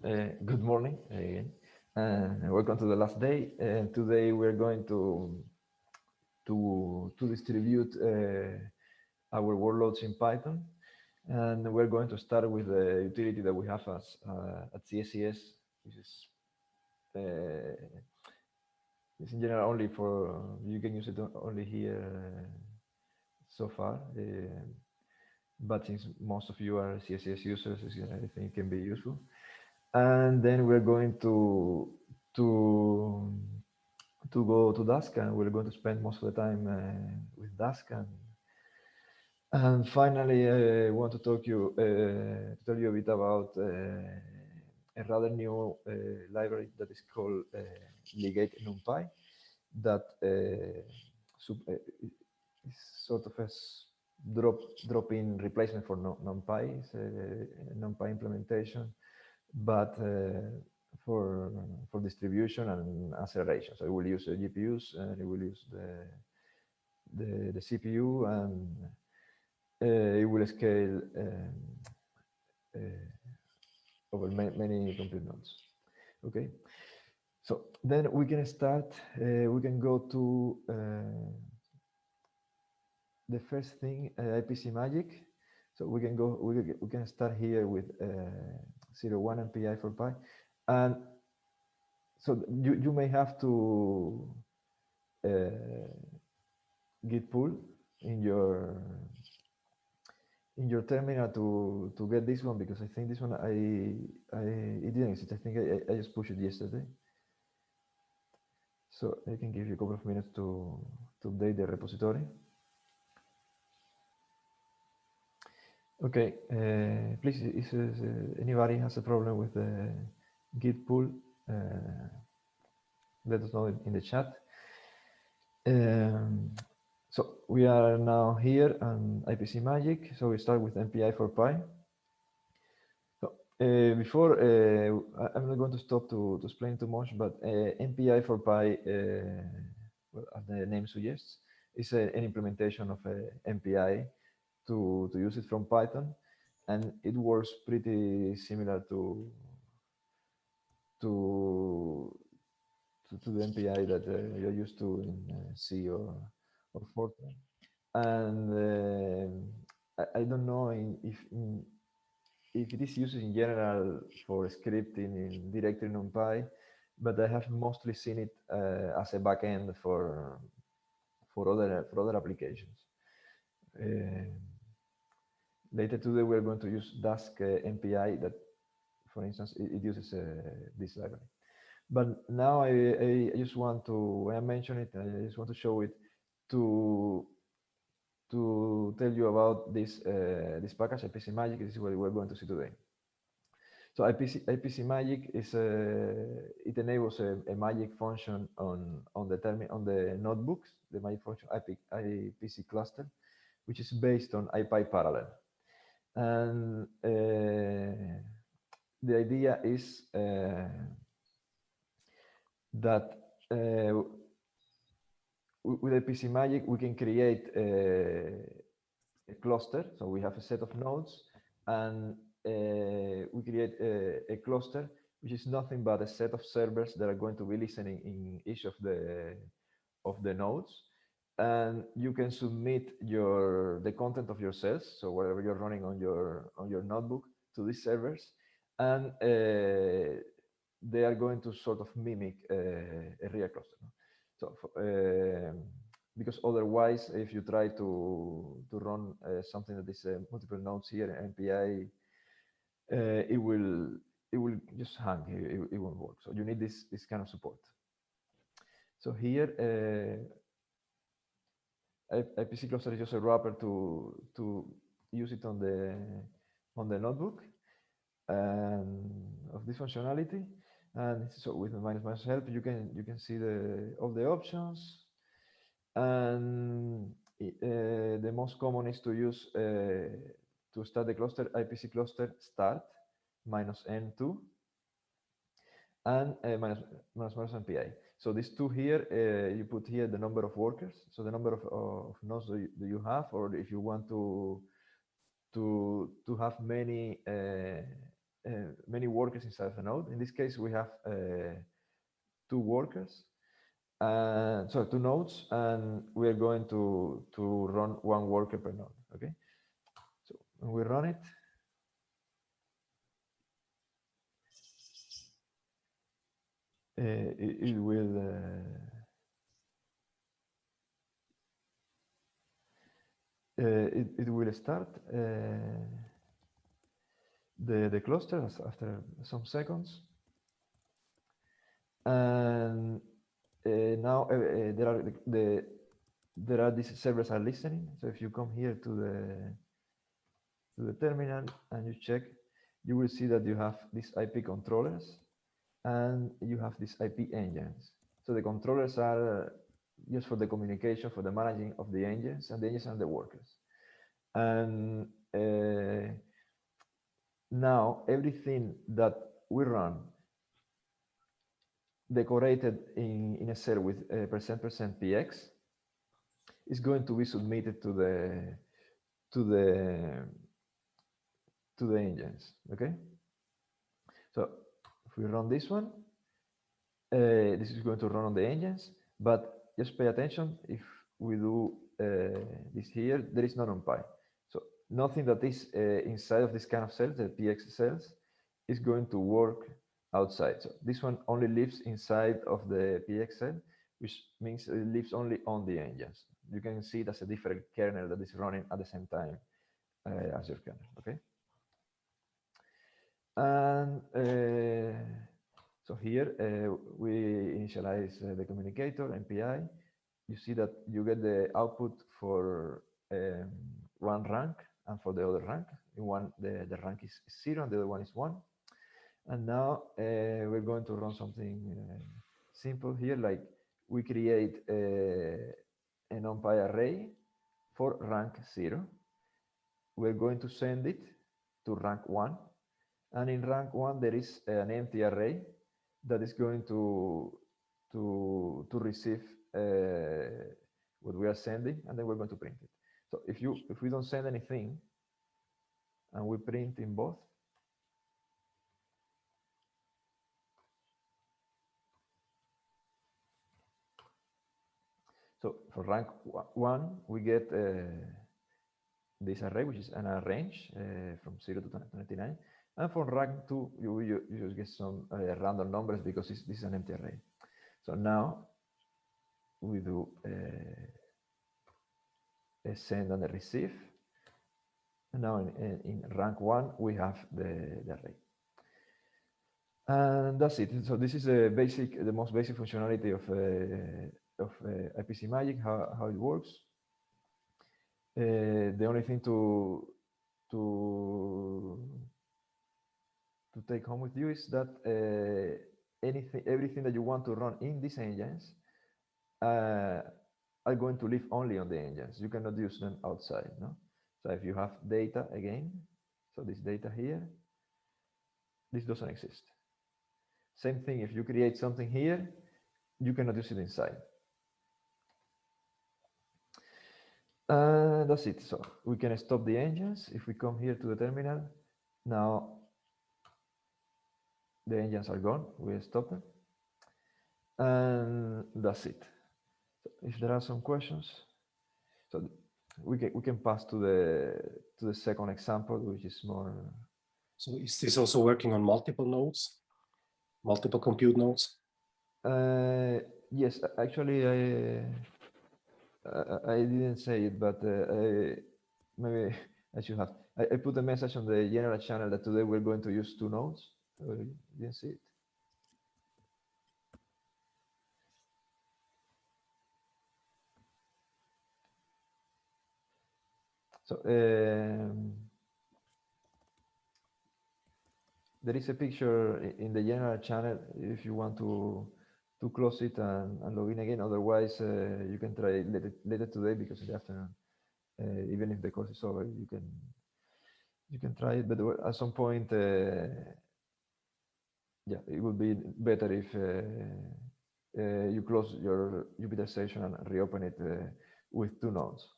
Good morning again, and welcome to the last day. Today we're going to distribute our workloads in Python, and we're going to start with the utility that we have as at CSCS, which is it's in general only for you can use it only here so far. But since most of you are CSS users, I think it can be useful. And then we're going to go to Dask, and we're going to spend most of the time with Dask. And finally, I want to tell you a bit about a rather new library that is called Legate NumPy, that is sort of a drop-in replacement for NumPy. It's a NumPy implementation, but for distribution and acceleration. So it will use GPUs, and it will use the CPU, and it will scale over many compute nodes. Okay, so then we can start. We can go to the first thing, IPCMagic. So we can go. We can start here with 01 NPI for pi, and so you may have to git pull in your terminal to get this one, because I think this one it didn't exist. I think I just pushed it yesterday. So I can give you a couple of minutes to update the repository. Okay, please, if anybody has a problem with the git pull, let us know in the chat. So we are now here on IPCMagic. So we start with NPI for pi. So before, I'm not going to stop to explain too much, but NPI for pi, well, as the name suggests, is an implementation of NPI to use it from Python, and it works pretty similar to the NPI that you're used to in C or Fortran. And I don't know if it is used in general for scripting in directly NumPy, but I have mostly seen it as a backend for other applications. Later today, we're going to use Dask NPI that, for instance, it uses this library. But now I just want to, when I mention it, I just want to show it to tell you about this this package, IPCMagic. This is what we're going to see today. So IPCMagic is it enables a magic function on the notebooks, the magic function IPC cluster, which is based on IPyParallel. And the idea is that with IPCMagic, we can create a cluster. So we have a set of nodes, and we create a cluster, which is nothing but a set of servers that are going to be listening in each of the nodes. And you can submit the content of your cells, so whatever you're running on your notebook, to these servers, and they are going to sort of mimic a real cluster. So because otherwise, if you try to run something that is multiple nodes here in NPI, it will just hang. It won't work. So you need this kind of support. So here. IPC cluster is just a wrapper to use it on the notebook of this functionality. And so with the minus help, you can see all the options. And the most common is to use to start the cluster IPC cluster start -n2 and minus NPI. So these two here, you put here the number of workers, so the number of nodes that you have, or if you want to have many many workers inside the node. In this case, we have 2 workers, and so 2 nodes, and we are going to run 1 worker per node. Okay, so when we run it, it will it will start the cluster after some seconds, and now there are these servers are listening. So if you come here to the terminal and you check, you will see that you have these IP controllers and you have these IP engines. So the controllers are just for the communication, for the managing of the engines, and the engines are the workers. And now everything that we run decorated in a cell with %% is going to be submitted to the engines. Okay, so if we run this one, this is going to run on the engines, but just pay attention. If we do this here, there is no NumPy, so nothing that is inside of this kind of cells, the PX cells, is going to work outside. So this one only lives inside of the PX cell, which means it lives only on the engines. You can see it as a different kernel that is running at the same time as your kernel. Okay, and so here we initialize the communicator NPI. You see that you get the output for one rank and for the other rank. In one, the rank is 0 and the other one is 1. And now we're going to run something simple here, like we create a NumPy array for rank 0. We're going to send it to rank 1. And in rank 1, there is an empty array that is going to receive what we are sending, and then we're going to print it. So if we don't send anything and we print in both, so for rank 1 we get this array, which is an range from 0 to 29, and for rank 2 you just get some random numbers because this is an empty array. So now we do a send and a receive, and now in rank 1 we have the array, and that's it. So this is the most basic functionality of IPCMagic, how it works. The only thing to take home with you is that everything that you want to run in these engines are going to live only on the engines. You cannot use them outside, no? So if you have data again, so this data here, this doesn't exist. Same thing, if you create something here, you cannot use it inside. That's it. So we can stop the engines. If we come here to the terminal, now the engines are gone. We stop them, and that's it. So if there are some questions, so we can pass to the second example, which is more. So is this also working on multiple nodes, multiple compute nodes? Yes, actually, I didn't say it, but maybe I should have. I put a message on the general channel that today we're going to use 2 nodes. You didn't see it. So there is a picture in the general channel if you want to close it and log in again. Otherwise, you can try it later today, because in the afternoon, even if the course is over, you can try it. But at some point, yeah, it would be better if you close your Jupyter session and reopen it with 2 nodes.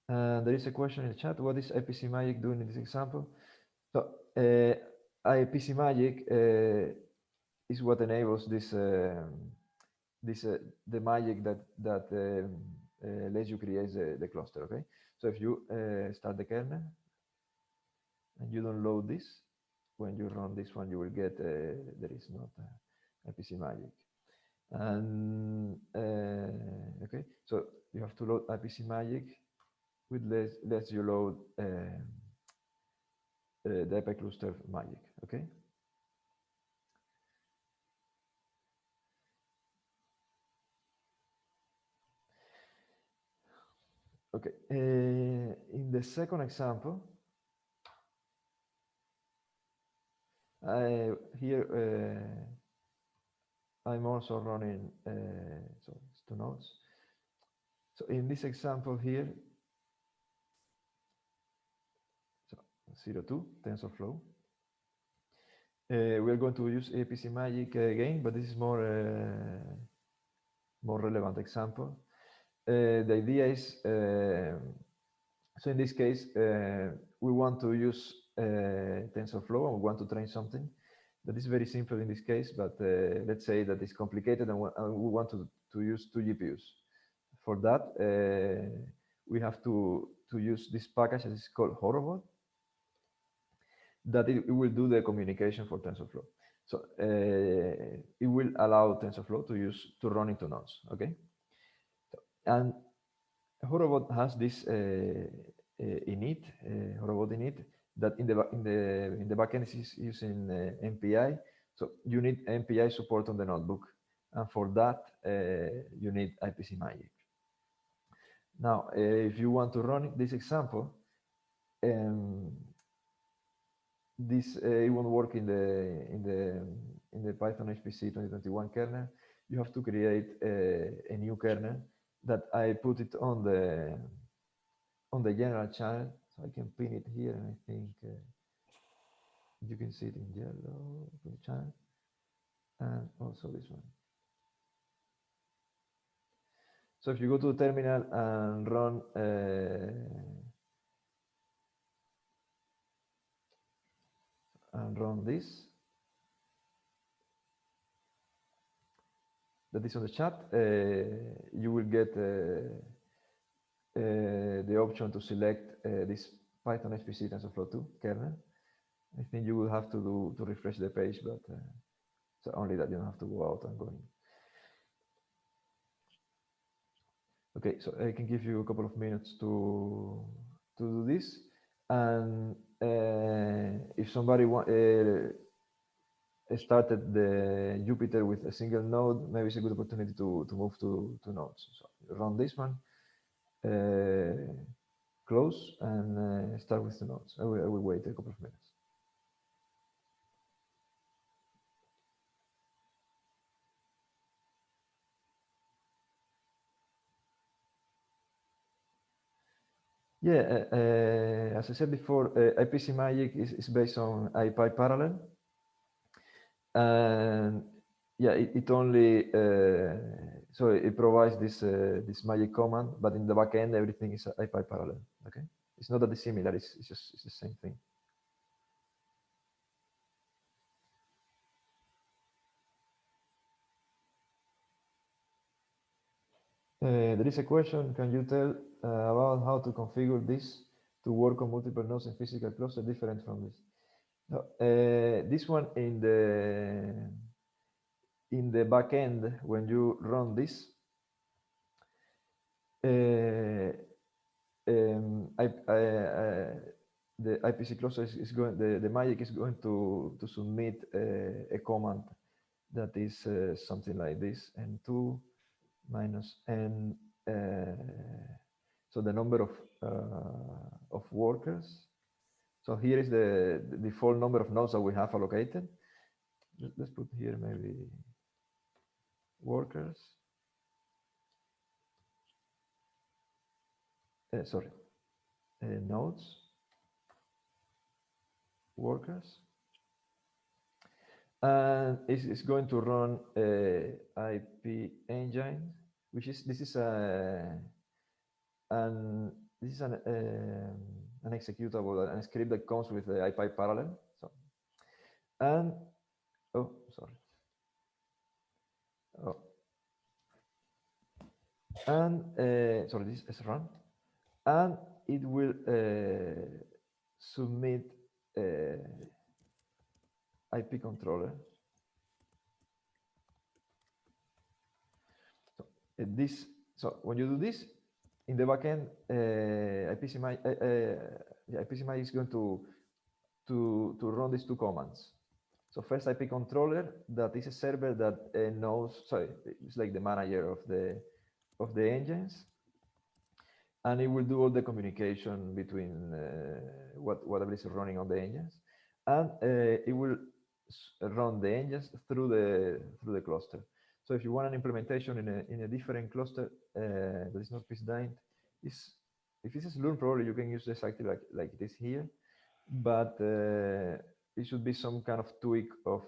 There is a question in the chat. What is IPCMagic doing in this example? So IPCMagic is what enables this the magic that lets you create the cluster. Okay. So if you start the kernel and you don't load this, when you run this one, you will get there is not IPCMagic. And okay, so you have to load IPCMagic, which lets you load the IP cluster magic. Okay. Okay. In the second example, here I'm also running so it's 2 nodes. So in this example here, so 02 TensorFlow. We're going to use IPCMagic again, but this is more relevant example. The idea is so in this case we want to use TensorFlow and we want to train something that is very simple in this case, but let's say that it's complicated and we want to use 2 GPUs. For that, we have to use this package that is called Horobot, that it will do the communication for TensorFlow. So it will allow TensorFlow to run into nodes. Okay, and Horobot has this init, Horobot init, that in the backend is using NPI. So you need NPI support on the notebook, and for that you need IPCMagic. Now, if you want to run this example, this it won't work in the Python HPC 2021 kernel. You have to create a new kernel that I put it on the general channel, so I can pin it here, and I think you can see it in yellow for the channel, and also this one. So if you go to the terminal and run this, that is on the chat, you will get the option to select this Python HPC TensorFlow 2 kernel. I think you will have to refresh the page, but so only that, you don't have to go out and go in. Okay, so I can give you a couple of minutes to do this, and if somebody started the Jupyter with a single node, maybe it's a good opportunity to move to nodes. So run this one, close, and start with the nodes. I will wait a couple of minutes. Yeah, as I said before, IPCMagic is based on IPy parallel, and yeah, it only so it provides this magic command, but in the backend everything is IPy parallel. Okay, it's not that dissimilar; it's the same thing. There is a question. Can you tell about how to configure this to work on multiple nodes in physical cluster different from this? No, this one in the backend, when you run this, the IPC cluster is going, the magic is going to submit a command that is something like this: n2 minus n, so the number of workers. So here is the default number of nodes that we have allocated. Let's put here maybe workers. Sorry, nodes, workers, and it's going to run IP engine, which is an this is an executable, a script that comes with the IPy parallel. So, and oh, sorry. Oh, and sorry, this is run, and it will submit IP controller. So this, so when you do this in the backend, IPCMagic is going to run these two commands. So first, IP controller, that is a server that knows. Sorry, it's like the manager of the engines, and it will do all the communication between whatever is running on the engines, and it will run the engines through the cluster. So if you want an implementation in a different cluster that is not designed, if this is Loon, probably you can use exactly like it is here, but it should be some kind of tweak of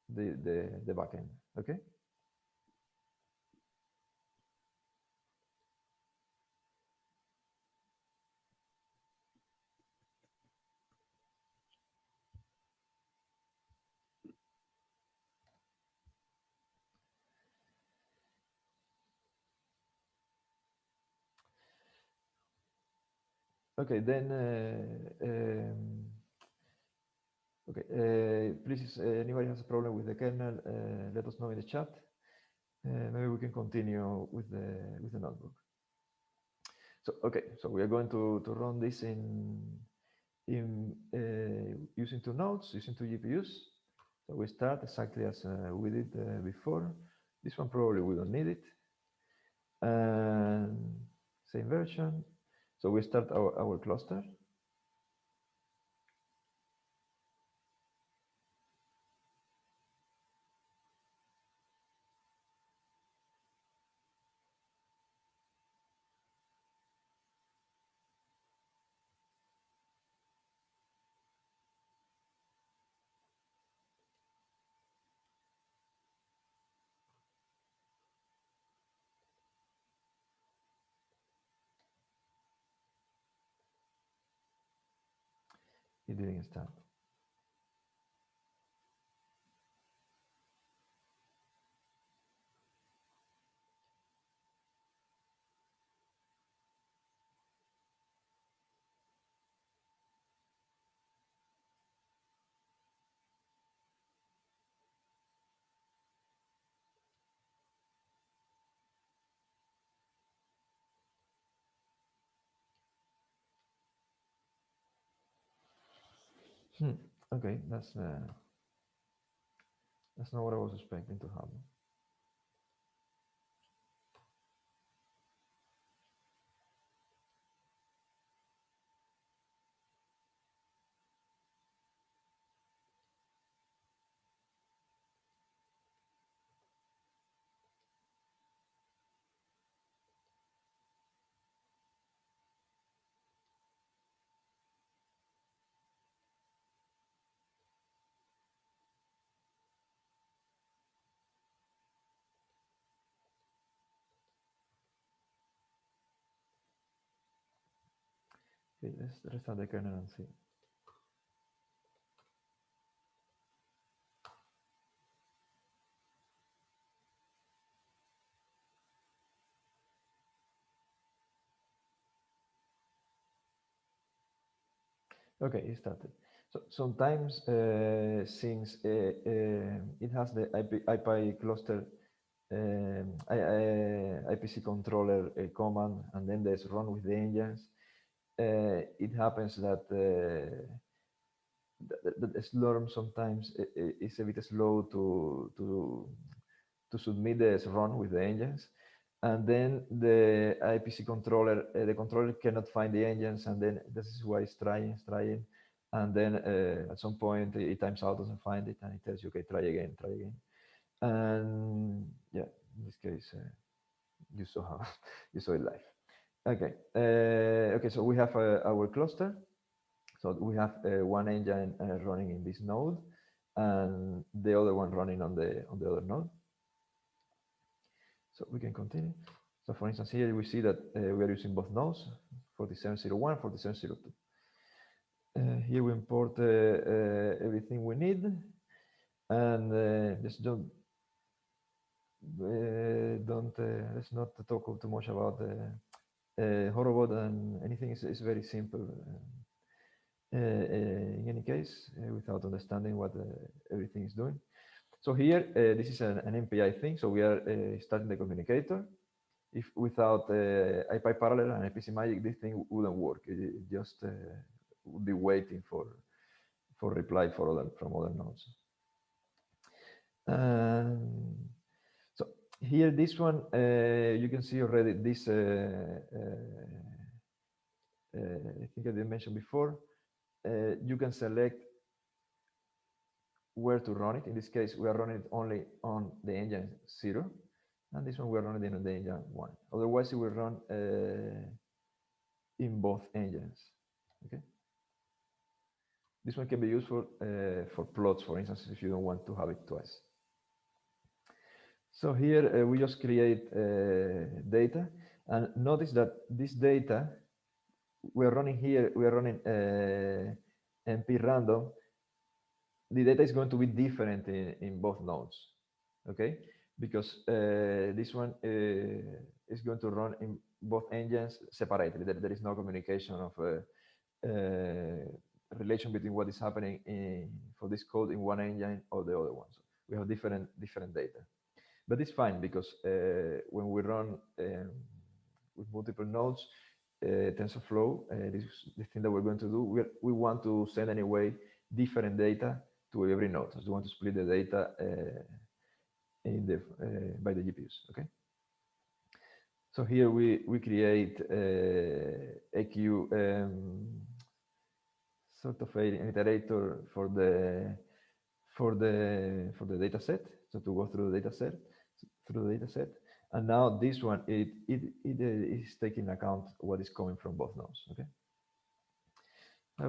the backend. Okay. Okay, then okay, please, anybody has a problem with the kernel, let us know in the chat. Maybe we can continue with the notebook. So okay, so we are going to run this in using two nodes, using two GPUs. So we start exactly as we did before. This one probably we don't need it. And same version. So we start our cluster. It didn't start. Okay, that's not what I was expecting to happen. Okay, let's restart the kernel and see. Okay, it started. So sometimes since it has the IPy cluster IPC controller command, and then there's run with the engines, it happens that the Slurm sometimes is a bit slow to submit the run with the engines, and then the IPC controller, the controller cannot find the engines, and then this is why it's trying, and then at some point it times out, doesn't find it, and it tells you, okay, try again, and yeah, in this case, you saw how you saw it live. Okay, okay, so we have our cluster. So we have one engine running in this node, and the other one running on the other node. So we can continue. So for instance, here we see that we are using both nodes 4701, 4702. Here we import everything we need, and just let's not talk too much about Horobot, and anything is very simple. In any case, without understanding what everything is doing. So here, this is an NumPy thing. So we are starting the communicator. If without IPy parallel and IPCMagic, this thing wouldn't work. It just would be waiting for reply from other nodes. So here, this one, you can see already this. I think I did mention before. You can select where to run it. In this case, we are running it only on the engine 0, and this one we are running it on the engine 1. Otherwise, it will run in both engines. Okay. This one can be useful for plots, for instance, if you don't want to have it twice. So here we just create data, and notice that this data we're running here. We are running NP random. The data is going to be different in both nodes, okay? Because this one is going to run in both engines separately. There is no communication of relation between what is happening for this code in one engine or the other one. So we have different data, but it's fine because when we run with multiple nodes, TensorFlow, this is the thing that we're going to do. We want to send anyway different data to every node. So we want to split the data by the GPUs. Okay. So here we create AQ sort of an iterator for the data set. So to go through the data set, and now this one it is taking account what is coming from both nodes. Okay.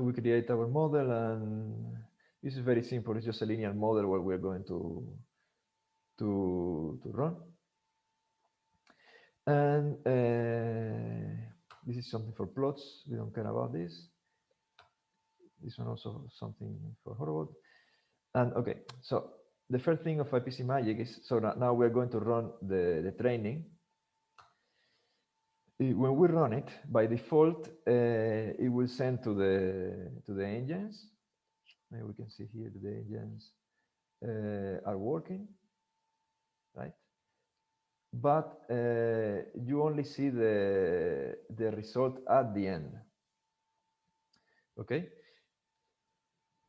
We create our model, and this is very simple. It's just a linear model where we're going to run. And this is something for plots. We don't care about this. This one also something for Horobot. And okay, so the first thing of IPCMagic is, so now we're going to run the training. When we run it, by default, it will send to the engines. Maybe we can see here that the engines are working, right? But you only see the result at the end. Okay.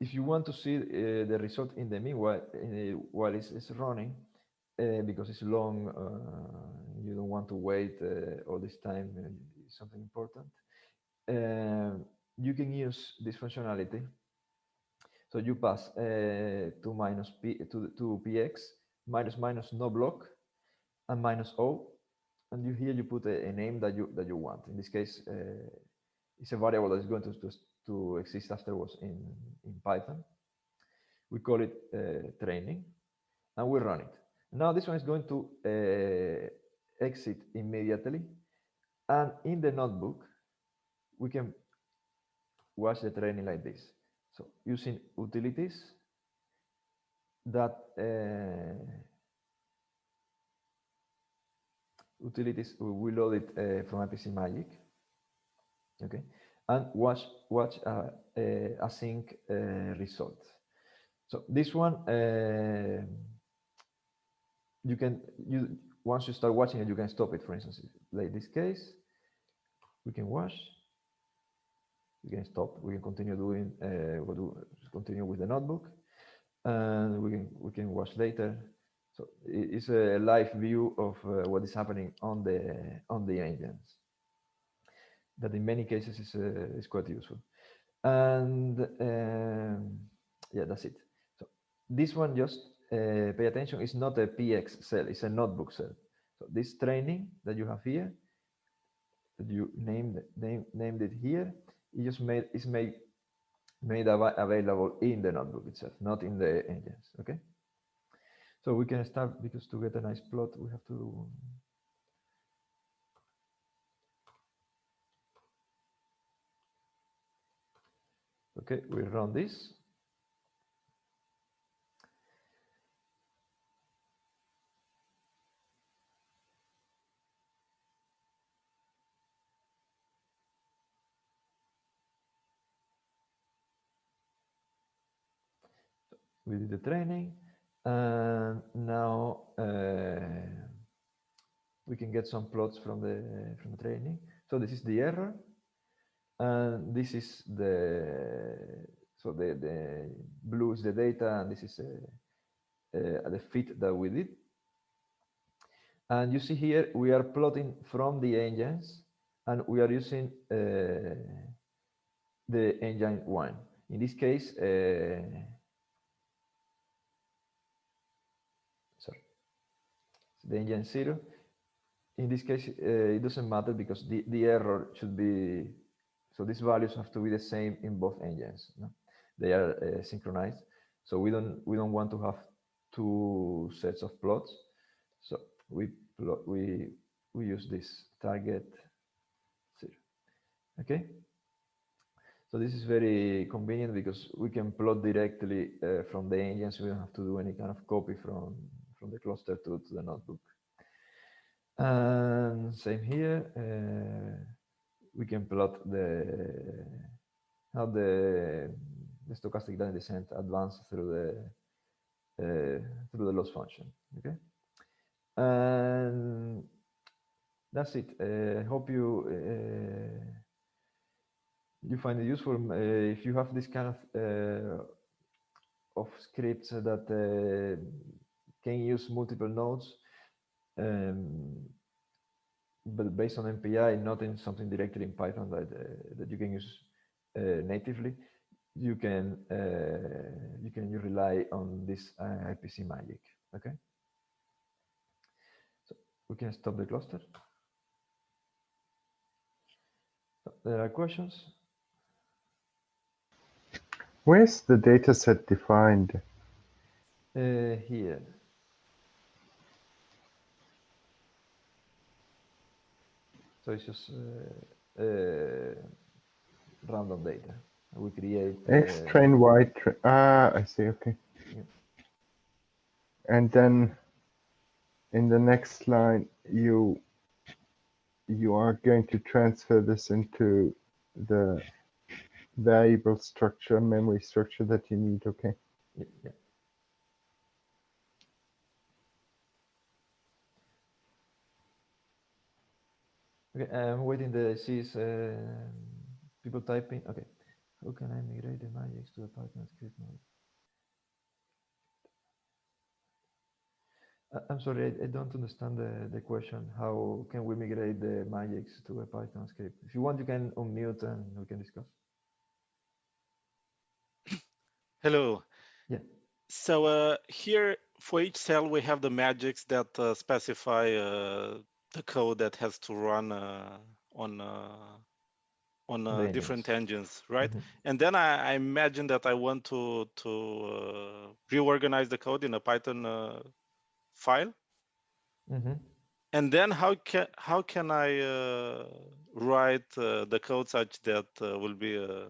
If you want to see the result in the meanwhile, while it's running, because it's long, you don't want to wait all this time. Something important. You can use this functionality. So you pass to minus p to px minus no block and minus o, and here you put a name that you want. In this case, it's a variable that is going to exist afterwards in Python. We call it training, and we run it. Now this one is going to exit immediately, and in the notebook we can watch the training like this. So using utilities that we load it from IPCMagic, okay, and watch async results. So this one once you start watching it, you can stop it. For instance, like this case, we can watch. We can stop. We can continue doing. Continue with the notebook, and we can watch later. So it's a live view of what is happening on the engines. That in many cases is quite useful. And yeah, that's it. So this one, just pay attention. It's not a PX cell. It's a notebook cell. So this training that you have here, that you named it here, it just made available in the notebook itself, not in the engines. Okay. So we can start, because to get a nice plot, we have to Okay, we run this. We did the training, and now we can get some plots from the training. So this is the error, and this is the blue is the data, and this is the fit that we did. And you see here we are plotting from the engines, and we are using the engine 1. In this case, sorry, the engine 0. In this case, it doesn't matter because the error should be, so these values have to be the same in both engines. No? They are synchronized. So we don't want to have two sets of plots. So we use this target 0. Okay. So this is very convenient because we can plot directly from the engines. We don't have to do any kind of copy from the cluster to the notebook. And same here, we can plot how the stochastic gradient descent advances through the loss function. Okay, and that's it. I hope you find it useful. If you have this kind of scripts that can use multiple nodes. But based on NumPy, not in something directly in Python that you can use natively, you can rely on this IPCMagic. Okay, so we can stop the cluster. So there are questions. Where's the data set defined? Here. So it's just random data. We create X train, Y train. Ah, I see. Okay. Yeah. And then in the next line, you are going to transfer this into the variable structure, memory structure that you need. Okay. Yeah. Okay, I'm waiting to see people typing. Okay, how can I migrate the Magics to a Python script mode? I'm sorry, I don't understand the question. How can we migrate the Magics to a Python script? If you want, you can unmute and we can discuss. Hello. Yeah. So here for each cell, we have the magics that specify the code that has to run on different engines, right? Mm-hmm. And then I imagine that I want to reorganize the code in a Python file. Mm-hmm. And then how can I write the code such that will be a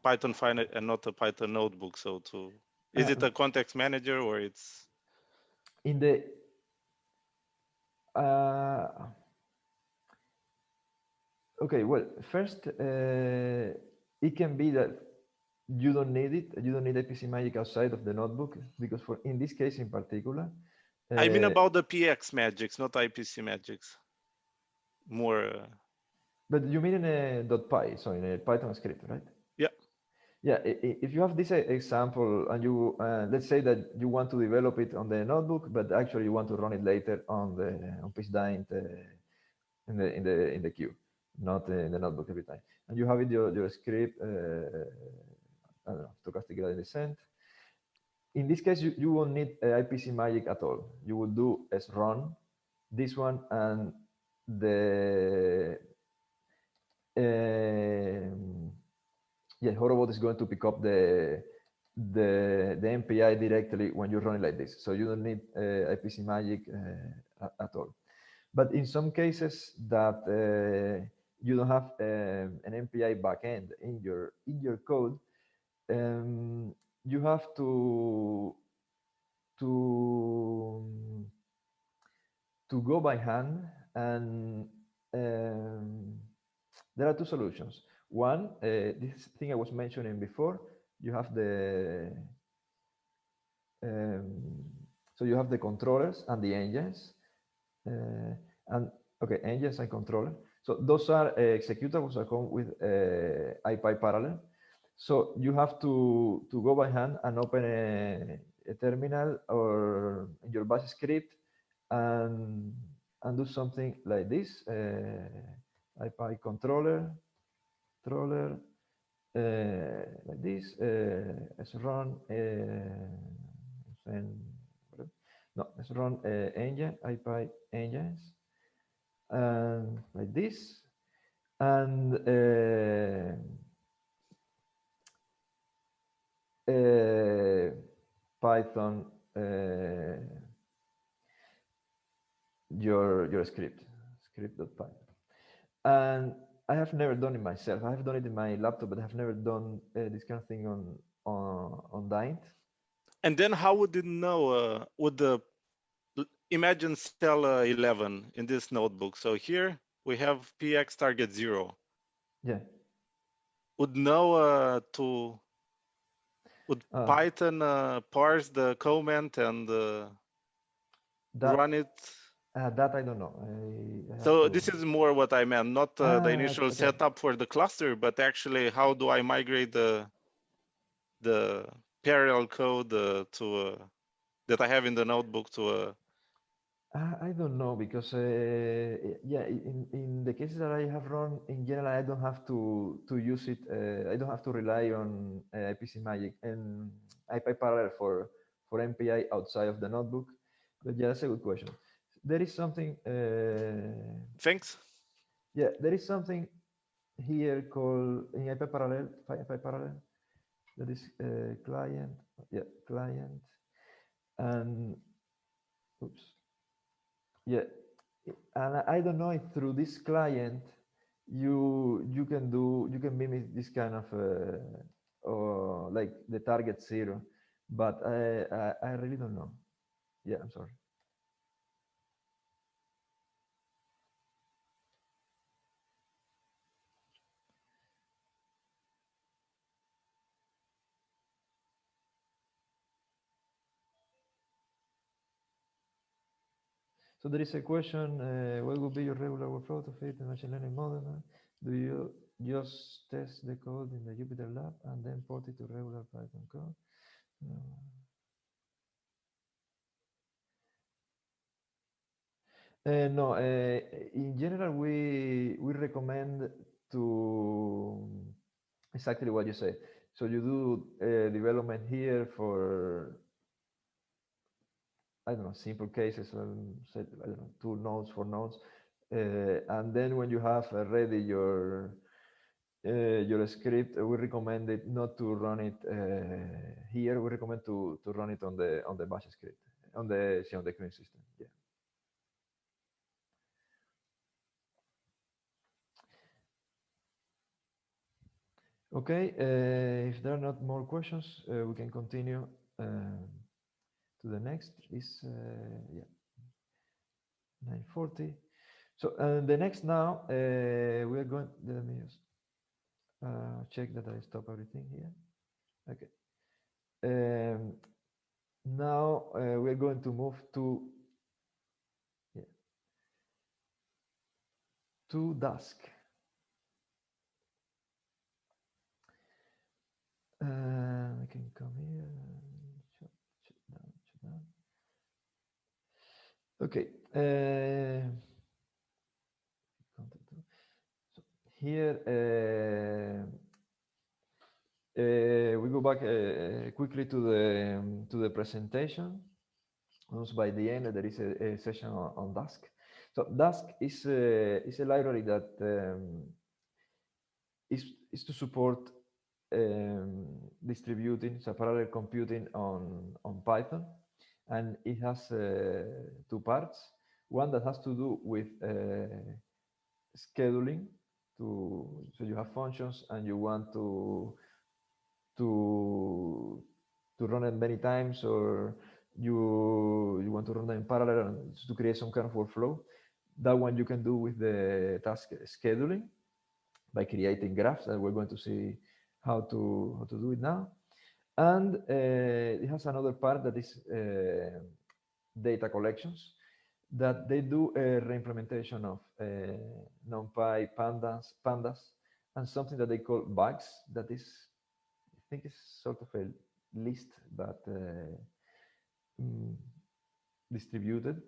Python file and not a Python notebook? So is it a context manager or it's in the okay, well, first it can be that you don't need it. You don't need IPCMagic outside of the notebook because in this case in particular. I mean about the PX magics, not IPCMagics. More. But you mean in a .py, so in a Python script, right? Yeah. Yeah. If you have this example and you let's say that you want to develop it on the notebook, but actually you want to run it later on PyDint in the queue, not in the notebook every time, and you have it your script. I don't know, stochastic gradient descent. In this case, you won't need IPCMagic at all. You will do as run this one, and the Horobot is going to pick up the NPI directly when you run it like this. So you don't need IPCMagic at all. But in some cases that you don't have an NPI backend in your code, you have to go by hand, and there are two solutions. One, this thing I was mentioning before, you have the so you have the controllers and the engines, and okay, engines and controller. So those are executables that come with IPy parallel. So you have to go by hand and open a terminal or your bash script and do something like this. IPy controller like this. Let's run no, let's run engine IPy engines and like this, and Python your script.py. And I have never done it myself. I have done it in my laptop, but I have never done this kind of thing on Dint. And then how would it know, imagine cell 11 in this notebook. So here we have px target 0. Yeah. Would know would Python parse the comment and run it? That I don't know. So this is more what I meant, not the initial okay. setup for the cluster, but actually how do I migrate the parallel code that I have in the notebook to I don't know, because yeah, in the cases that I have run, in general, I don't have to use it. I don't have to rely on IPCMagic and IPy parallel for MPI outside of the notebook. But yeah, that's a good question. There is something. Thanks. Yeah, there is something here called in IPy parallel. That is client. Yeah, client, and oops. Yeah, and I don't know if through this client you can mimic this kind of or like the target 0, but I really don't know. Yeah, I'm sorry. So there is a question, what would be your regular workflow to fit the machine learning model? Do you just test the code in the Jupyter lab and then port it to regular Python code? No, in general, we recommend to exactly what you say. So you do development here for, I don't know, simple cases, say, I don't know, 2 nodes, 4 nodes, and then when you have ready your script, we recommend it not to run it here. We recommend to run it on the bash script, on the queuing system. Yeah. Okay, if there are not more questions, we can continue to the next. Is yeah, 9:40. So the next now, we are going. Let me just check that I stop everything here. Okay. Now we are going to move to Dask. I can come here. Shut down. Okay. So here we go back quickly to the presentation. Also by the end, there is a session on Dask. So Dask is a library that is to support distributing, so parallel computing on Python, and it has 2 parts. One that has to do with scheduling. So you have functions and you want to to run it many times, or you want to run them in parallel and to create some kind of workflow. That one you can do with the task scheduling by creating graphs, and we're going to see how to do it now. And it has another part that is data collections, that they do a reimplementation of NumPy pandas, and something that they call bugs, that is, I think is sort of a list, but distributed.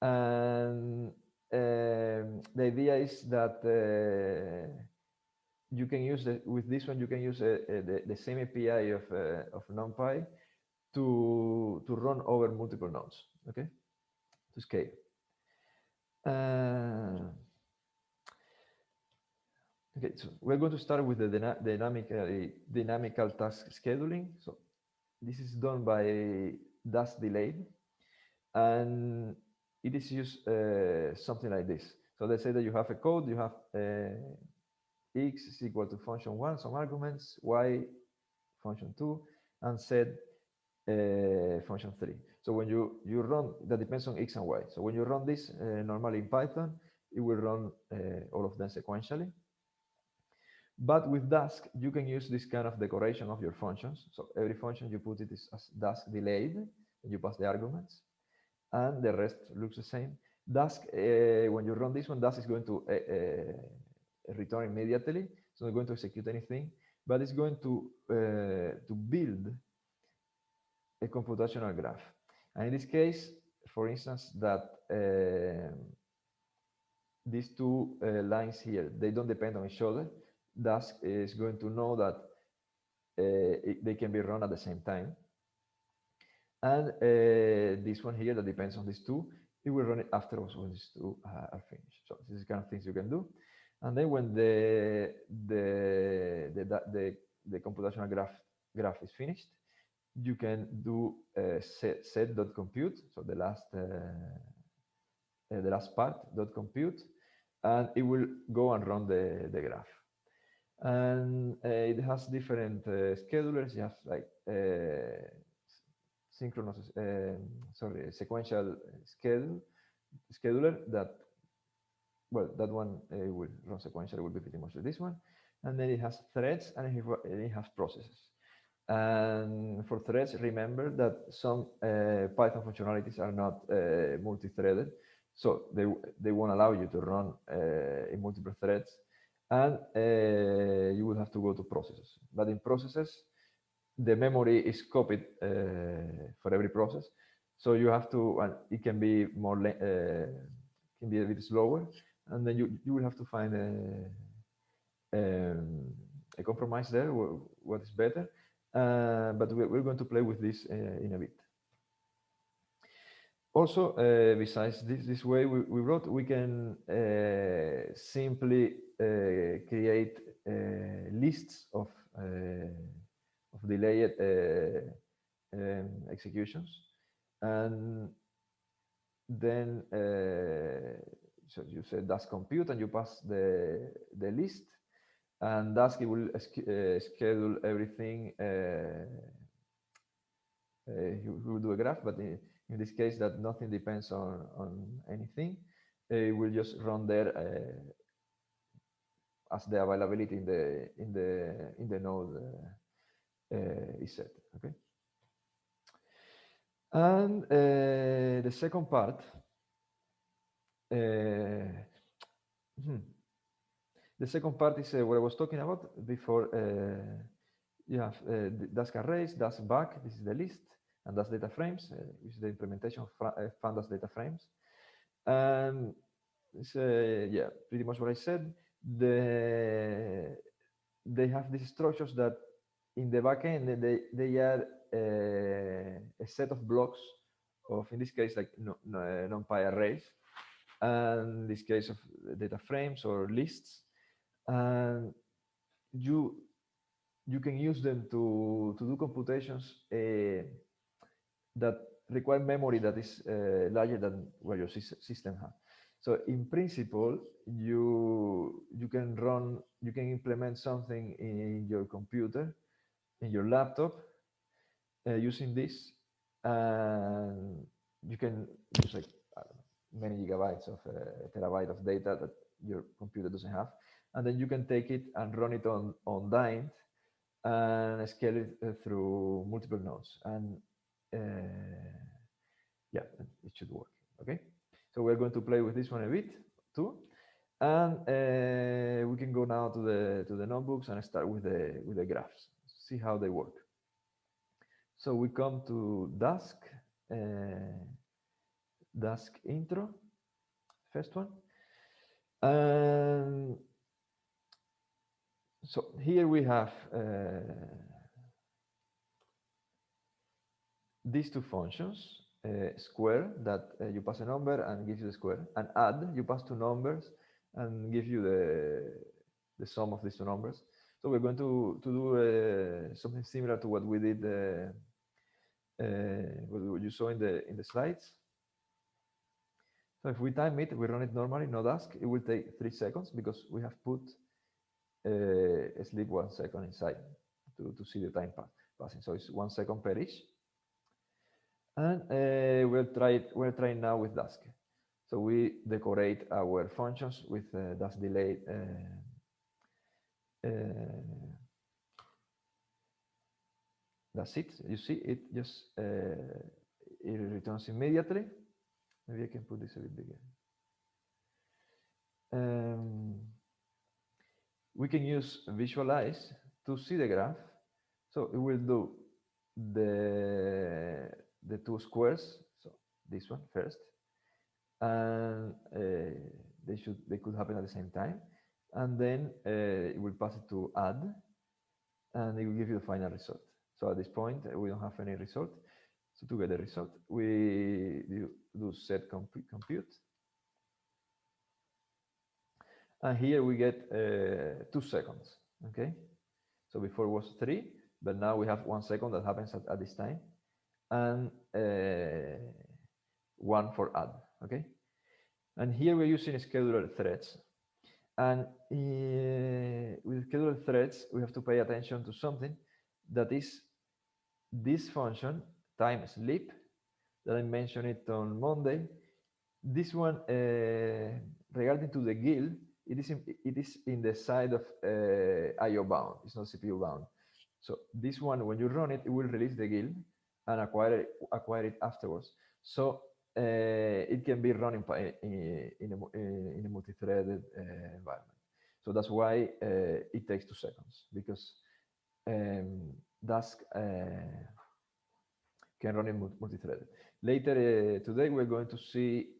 And the idea is that you can use with this one, you can use the same API of NumPy to run over multiple nodes, okay, to scale. Okay, so we're going to start with the dynamical task scheduling. So this is done by Dask delayed, and it is used something like this. So let's say that you have a code, you have x is equal to function 1, some arguments, y function 2, and z function 3. So when you run, that depends on x and y. So when you run this normally in Python, it will run all of them sequentially. But with Dask, you can use this kind of decoration of your functions. So every function you put it is as Dask delayed, and you pass the arguments, and the rest looks the same. Dask, when you run this one, Dask is going to return immediately. It's not going to execute anything, but it's going to build a computational graph. And in this case, for instance, that these two lines here, they don't depend on each other. Dask is going to know that they can be run at the same time. And this one here that depends on these two, it will run it afterwards when these two are finished. So this is kind of things you can do. And then when the computational graph is finished, you can do set.compute, so the last part .compute, and it will go and run the graph. And it has different schedulers. You have like synchronous, sequential scheduler that, well, that one will run sequentially, will be pretty much like this one. And then it has threads, and it has processes. And for threads, remember that some Python functionalities are not multi-threaded, so they won't allow you to run in multiple threads, and you will have to go to processes. But in processes, the memory is copied for every process, so you have to, and it can be more can be a bit slower, and then you will have to find a compromise there, what is better. But we're going to play with this in a bit. Also, besides this way we wrote, we can simply create lists of delayed executions, and then so you say Dask compute, and you pass the list, and Dask will schedule everything. He will do a graph, but in this case, that nothing depends on anything. It will just run there as the availability in the node is set. Okay. And the second part. The second part is what I was talking about before. You have Dask arrays, Dask back, this is the list, and Dask data frames, which is the implementation of pandas data frames. And it's, yeah, pretty much what I said. They have these structures that in the backend they are a set of blocks of, in this case, like NumPy arrays, and in this case of data frames or lists, and you can use them to do computations that require memory that is larger than what your system has. So in principle, you can implement something in your computer in your laptop using this, and you can use like I don't know, many gigabytes of terabyte of data that your computer doesn't have, and then you can take it and run it on Dyn and scale it through multiple nodes, and yeah, it should work. Okay, so we're going to play with this one a bit too, and we can go now to the notebooks and start with the graphs. See how they work. So we come to Dask, Dask intro, first one, and so here we have these two functions. Square, that you pass a number and gives you the square, and add, you pass two numbers and give you the sum of these two numbers. So we're going to do something similar to what we did, what you saw in the slides. So if we time it, we run it normally, no Dask, it will take 3 seconds because we have put sleep 1 second inside to see the time passing. So it's 1 second per each. And we're trying now with Dask. So we decorate our functions with Dask delay. That's it. You see, it just it returns immediately. Maybe I can put this a bit bigger. We can use visualize to see the graph. So it will do the two squares, so this one first, and they could happen at the same time, and then it will pass it to add, and it will give you the final result. So at this point we don't have any result. So to get the result, we do set compute, and here we get 2 seconds. Okay, so before it was 3, but now we have 1 second that happens at this time, and 1 for add. Okay, and here we're using scheduler threads, and with scheduler threads we have to pay attention to something, that is this function time sleep that I mentioned it on Monday. This one regarding to the GIL, it is in the side of IO bound, it's not CPU bound. So this one, when you run it, it will release the GIL and acquire it afterwards. So it can be running in a multi-threaded environment. So that's why it takes 2 seconds, because Dask can run in multi-threaded. Later today, we're going to see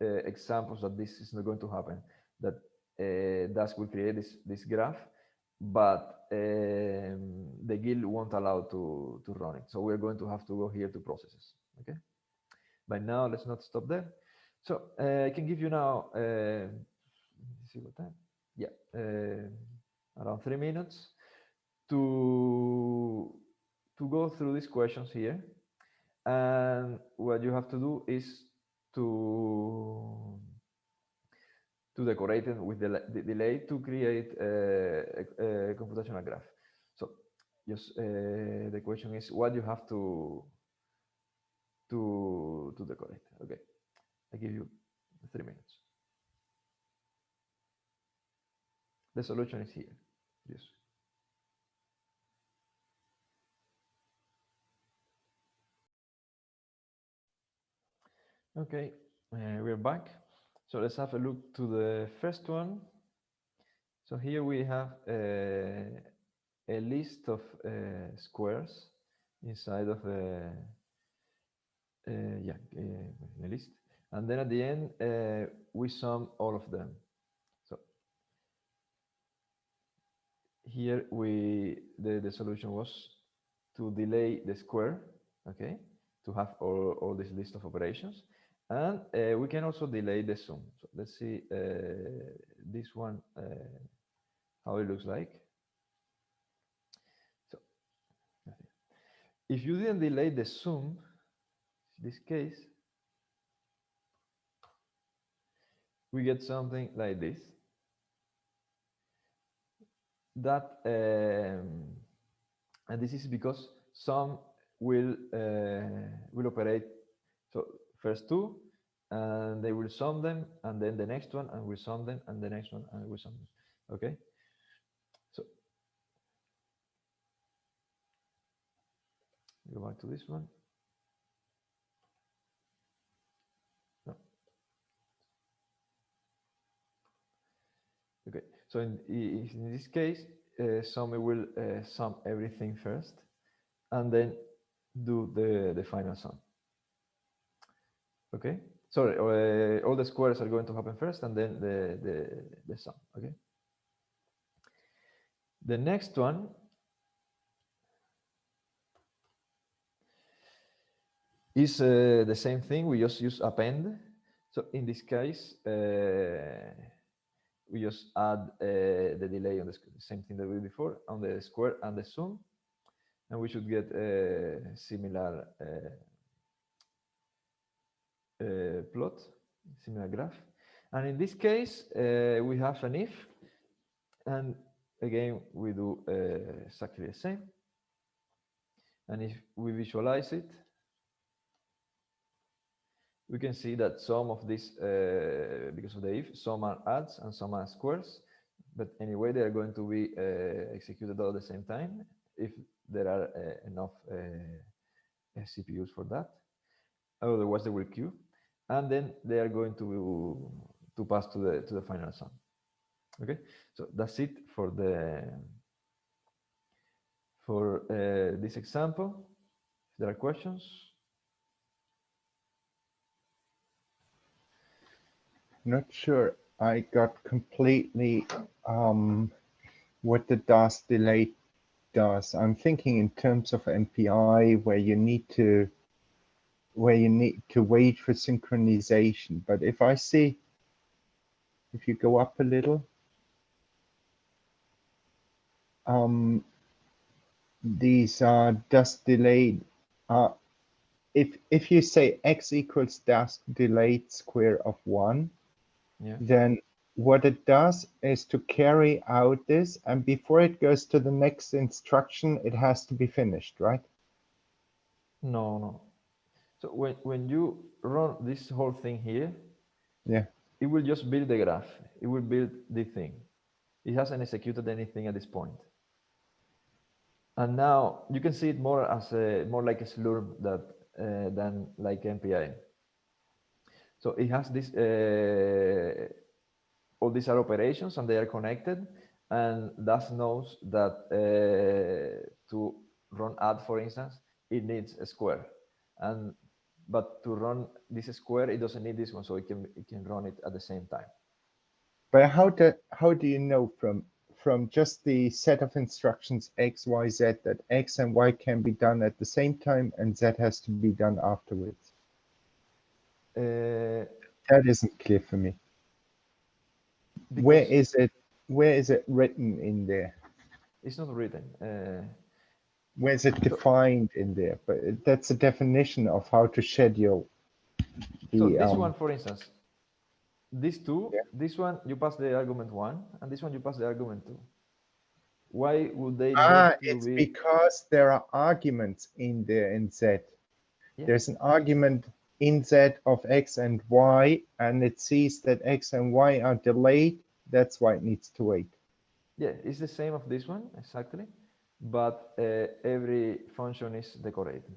examples that this is not going to happen, that Dask will create this graph, but the GIL won't allow to run it. So we're going to have to go here to processes. Okay. But now let's not stop there. So I can give you now, see what time? Yeah, around 3 minutes to go through these questions here. And what you have to do is to decorate it with the delay to create a computational graph. So just the question is what you have to decorate. Okay, I give you 3 minutes. The solution is here. Yes. Okay, we're back. So let's have a look to the first one. So here we have a list of squares inside of a list, and then at the end we sum all of them. So here the solution was to delay the square, okay, to have all this list of operations, and we can also delay the sum. So let's see this one how it looks like. So if you didn't delay the sum, in this case, we get something like this. That And this is because sum will operate. So first two, and they will sum them, and then the next one, and will sum them, and the next one, and will sum them. Okay. So go back to this one. No. Okay. So in this case, sum will sum everything first, and then do the final sum. Okay. Sorry, all the squares are going to happen first, and then the sum. Okay. The next one is the same thing. We just use append. So in this case, we just add the delay on the same thing that we did before on the square and the sum, and we should get a similar plot, similar graph. And in this case, we have an if, and again we do exactly the same. And if we visualize it, we can see that some of these, because of the if, some are adds and some are squares. But anyway, they are going to be executed all at the same time if there are enough CPUs for that. Otherwise, they will queue, and then they are going to pass to the final sum. Okay, so that's it for this example. If there are questions. Not sure I got completely what the Dask delay does. I'm thinking in terms of NPI where you need to wait for synchronization. But if I see, if you go up a little, these are Dask delayed. If you say x equals Dask delayed square of 1, yeah, then what it does is to carry out this, and before it goes to the next instruction, it has to be finished, right? No. So when you run this whole thing here, yeah, it will just build the graph. It will build the thing. It hasn't executed anything at this point. And now you can see it more as more like a slurm than like NPI. So it has this all these are operations and they are connected, and Dask knows that to run add, for instance, it needs a square, but to run this square it doesn't need this one, so it can run it at the same time. but how do you know from just the set of instructions X, Y, Z that X and Y can be done at the same time and Z has to be done afterwards? That isn't clear for me. Where is it written in there? It's not written. Where is it defined in there? But that's a definition of how to schedule the, so this one, for instance, these two, yeah. This one you pass the argument 1, and this one you pass the argument 2. Why would they it's because there are arguments in there in Z. Yeah. There's an argument in Z of X and Y, and it sees that X and Y are delayed. That's why it needs to wait. Yeah, it's the same of this one, exactly. But every function is decorated.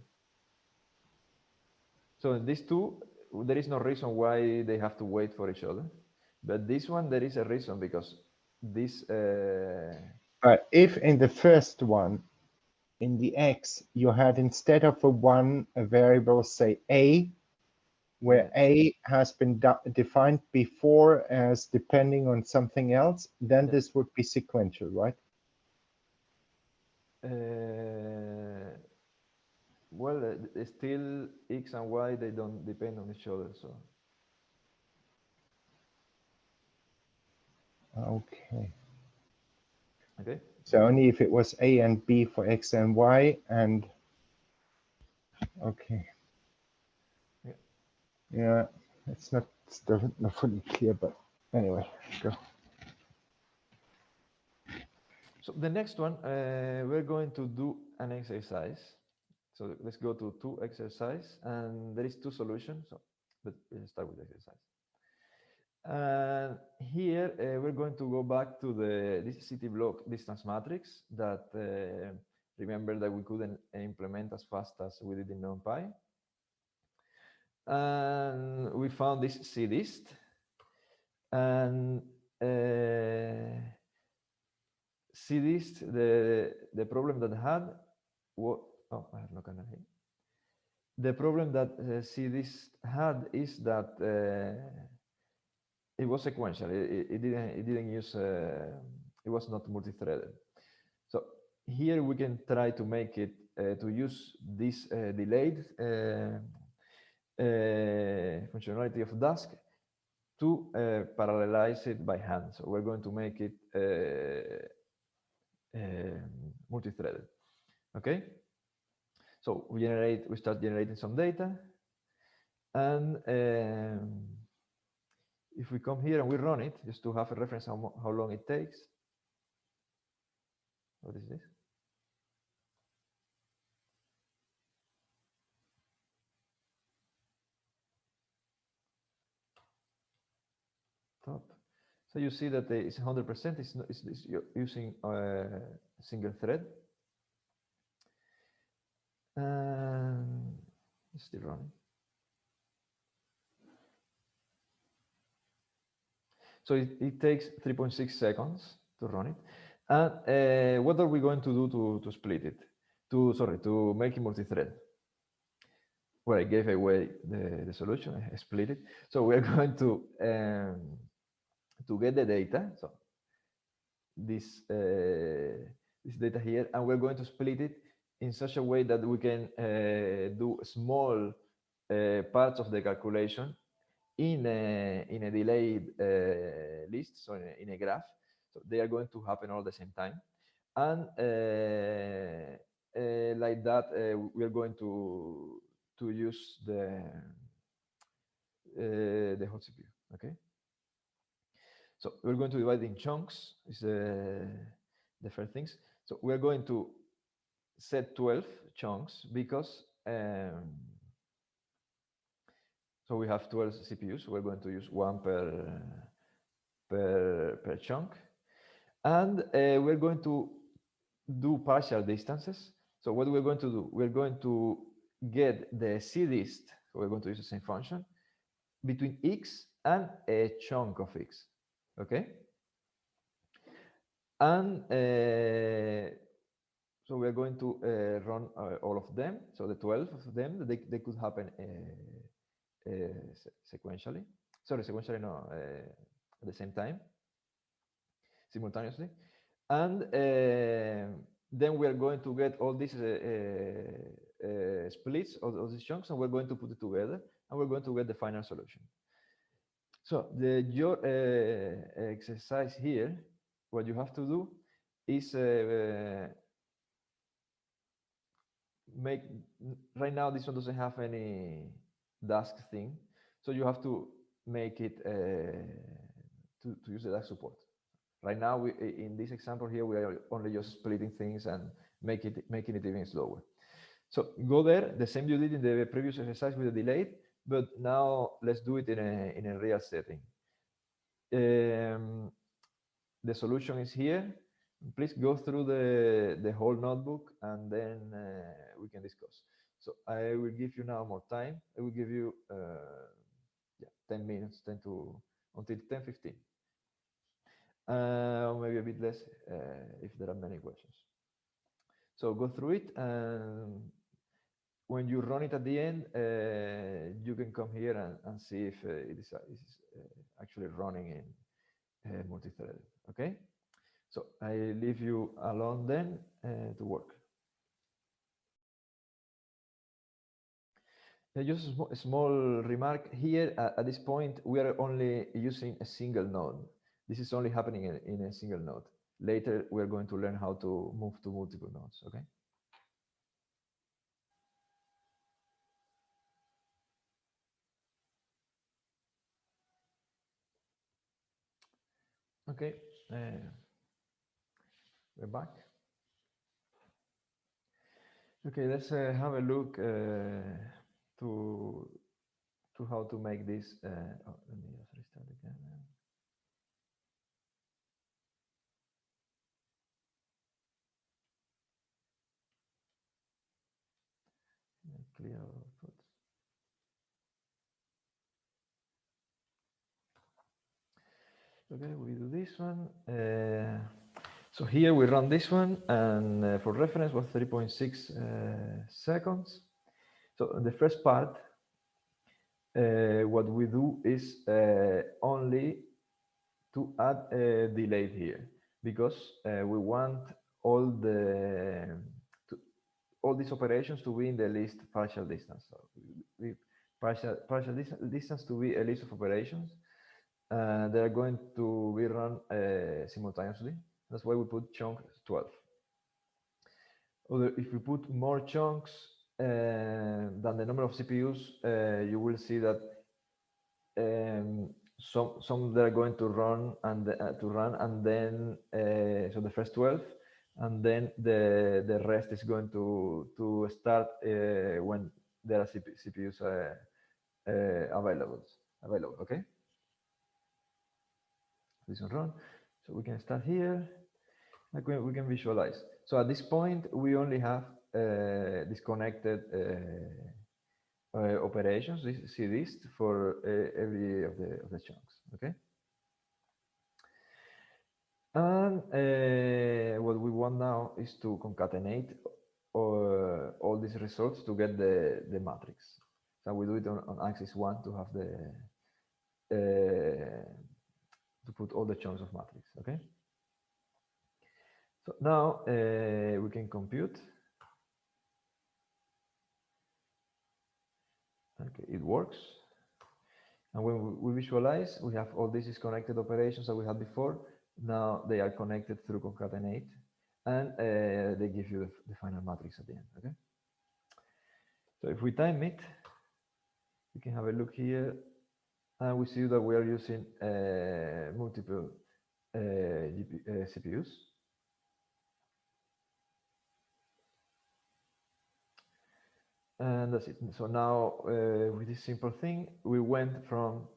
So in these two, there is no reason why they have to wait for each other. But this one, there is a reason, because this... But if in the first one, in the X, you had instead of a 1, a variable, say A, where yeah. A has been defined before as depending on something else, then yeah. This would be sequential, right? Well, still X and Y, they don't depend on each other, so. Okay. Okay. So only if it was A and B for X and Y, and okay. Yeah. Yeah, it's not fully clear, but anyway, go. So the next one, we're going to do an exercise. So let's go to 2 exercise, and there is 2 solutions. So let's start with the exercise. And here we're going to go back to this city block distance matrix that remember that we couldn't implement as fast as we did in NumPy. And we found this cdist, and cdist, the problem that had what, oh, I have no camera here. The problem that cdist had is that it was sequential. It didn't use. It was not multi-threaded. So here we can try to make it to use this delayed functionality of Dask to parallelize it by hand. So we're going to make it multi-threaded. Okay. So we start generating some data, and if we come here and we run it, just to have a reference how long it takes. What is this? Top. So you see that it's 100%. It's using a single thread. And it's still running. So it takes 3.6 seconds to run it. And what are we going to do to split it? To make it multi-thread? Well, I gave away the solution. I split it. So we're going to get the data. So this data here, and we're going to split it in such a way that we can do small parts of the calculation in a delayed list, so in a graph. So they are going to happen all at the same time, and like that, we are going to use the whole CPU. Okay. So we're going to divide in chunks. Is the first things. So we're going to set 12 chunks because so we have 12 CPUs. We're going to use one per chunk, and we're going to do partial distances. So what we're going to do, we're going to get the cdist. So we're going to use the same function between x and a chunk of x. Okay. And so we're going to run all of them. So the 12 of them, they could happen sequentially. Sorry, sequentially, no, at the same time, simultaneously. And then we are going to get all these splits of these chunks, and we're going to put it together, and we're going to get the final solution. So your exercise here, what you have to do is make, right now this one doesn't have any Dask thing, so you have to make it to use the Dask support. Right now, in this example here, we are only just splitting things and making it even slower. So go there, the same you did in the previous exercise with the delayed, but now let's do it in a real setting. The solution is here. Please go through the whole notebook, and then we can discuss. So I will give you now more time. I will give you 10 minutes, until 10:15. Maybe a bit less if there are many questions. So go through it, and when you run it at the end, you can come here and see if it is actually running in multi-threaded. Okay. So I leave you alone then to work. Just a small remark here. At this point, we are only using a single node. This is only happening in a single node. Later, we are going to learn how to move to multiple nodes. Okay. Okay. We're back. Okay, let's have a look to how to make this. Oh, let me just restart again. Clear outputs. Okay, we do this one. So here we run this one, and for reference was 3.6 seconds. So the first part, what we do is only to add a delay here, because we want all these operations to be in the list partial distance. So we partial distance to be a list of operations. They are going to be run simultaneously. That's why we put chunk 12. Although if we put more chunks than the number of CPUs, you will see that some that are going to run and then so the first 12, and then the rest is going to start when there are CPUs available. Okay. This one run. So we can start here. We can visualize. So at this point, we only have disconnected operations. See this for every of the chunks. Okay. And what we want now is to concatenate all these results to get the matrix. So we do it on axis 1 to have to put all the chunks of matrix. Okay. So now we can compute. Okay, it works. And when we visualize, we have all these disconnected operations that we had before. Now they are connected through concatenate, and they give you the final matrix at the end. Okay. So if we time it, we can have a look here, and we see that we are using multiple CPUs. And that's it. So now with this simple thing, we went from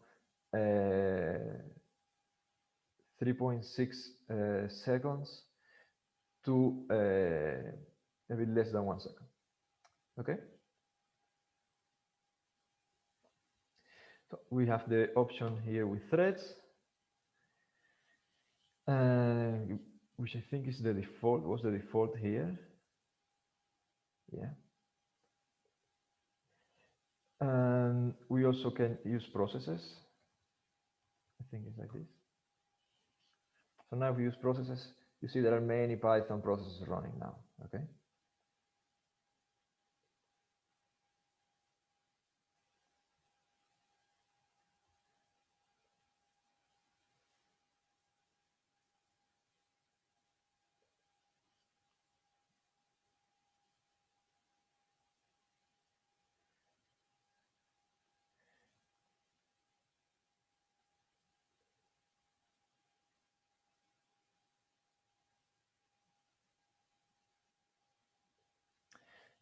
3.6 seconds to a bit less than 1 second. Okay. So we have the option here with threads, which I think is the default, was the default here. Yeah. And we also can use processes. I think it's like this. So now if we use processes, you see there are many Python processes running now. Okay.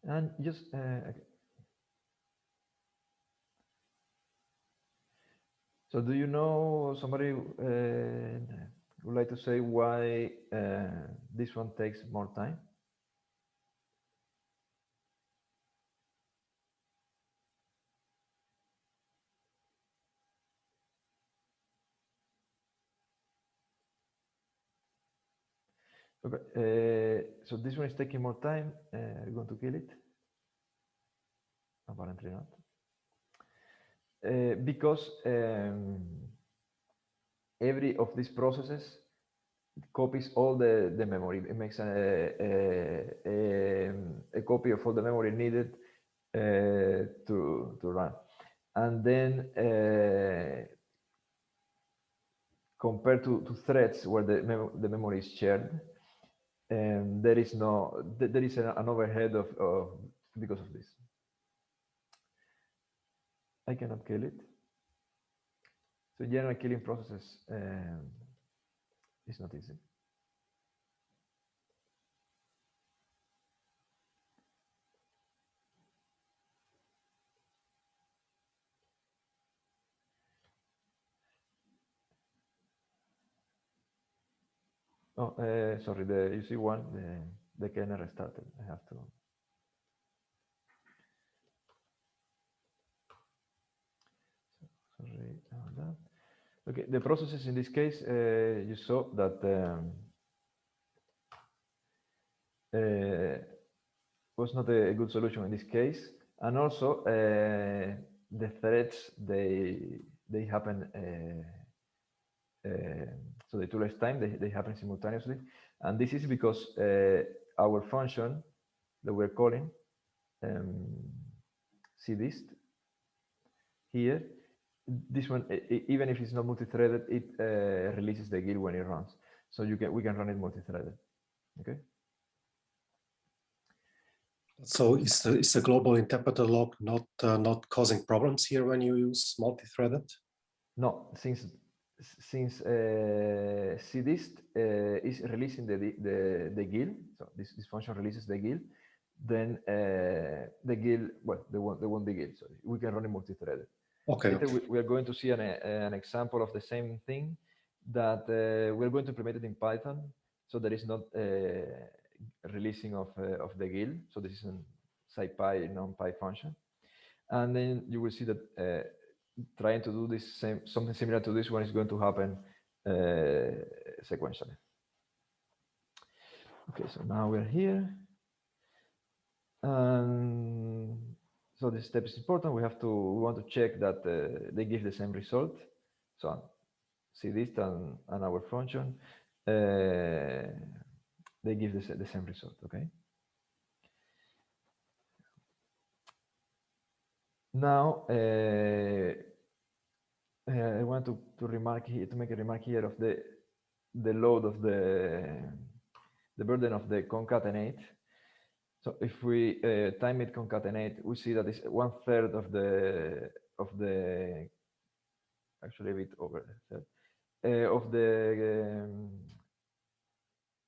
And just so do you know, somebody would like to say why this one takes more time? Okay, so this one is taking more time. Are you going to kill it? Apparently not. Because every of these processes copies all the memory. It makes a copy of all the memory needed to run. And then compared to threads where the memory is shared, there is an overhead of because of this. I cannot kill it. So general killing processes is not easy. Oh, sorry. You see one. The kernel restarted. I have to. Sorry about that. Okay, the processes in this case, you saw that was not a good solution in this case, and also the threads they happen. So the 2 less time they happen simultaneously, and this is because our function that we're calling cdist here, this one, even if it's not multi-threaded, it releases the GIL when it runs. So we can run it multi-threaded. Okay. So is the global interpreter log not causing problems here when you use multi-threaded? No, since cdist is releasing the GIL, so this function releases the GIL, then the GIL, well, there won't be GIL, so we can run it multi-threaded. Okay. Later we are going to see an example of the same thing that we're going to implement it in Python, so there is not releasing of the GIL. So this is a SciPy NumPy function, and then you will see that trying to do this something similar to this one is going to happen sequentially. Okay, so now we're here, and so this step is important. We want to check that they give the same result. So cdist and our function, they give the same result. Okay. Now I want to remark here, to make a remark here of the load of the burden of the concatenate. So if we time it concatenate, we see that it's 1/3 of the actually a bit over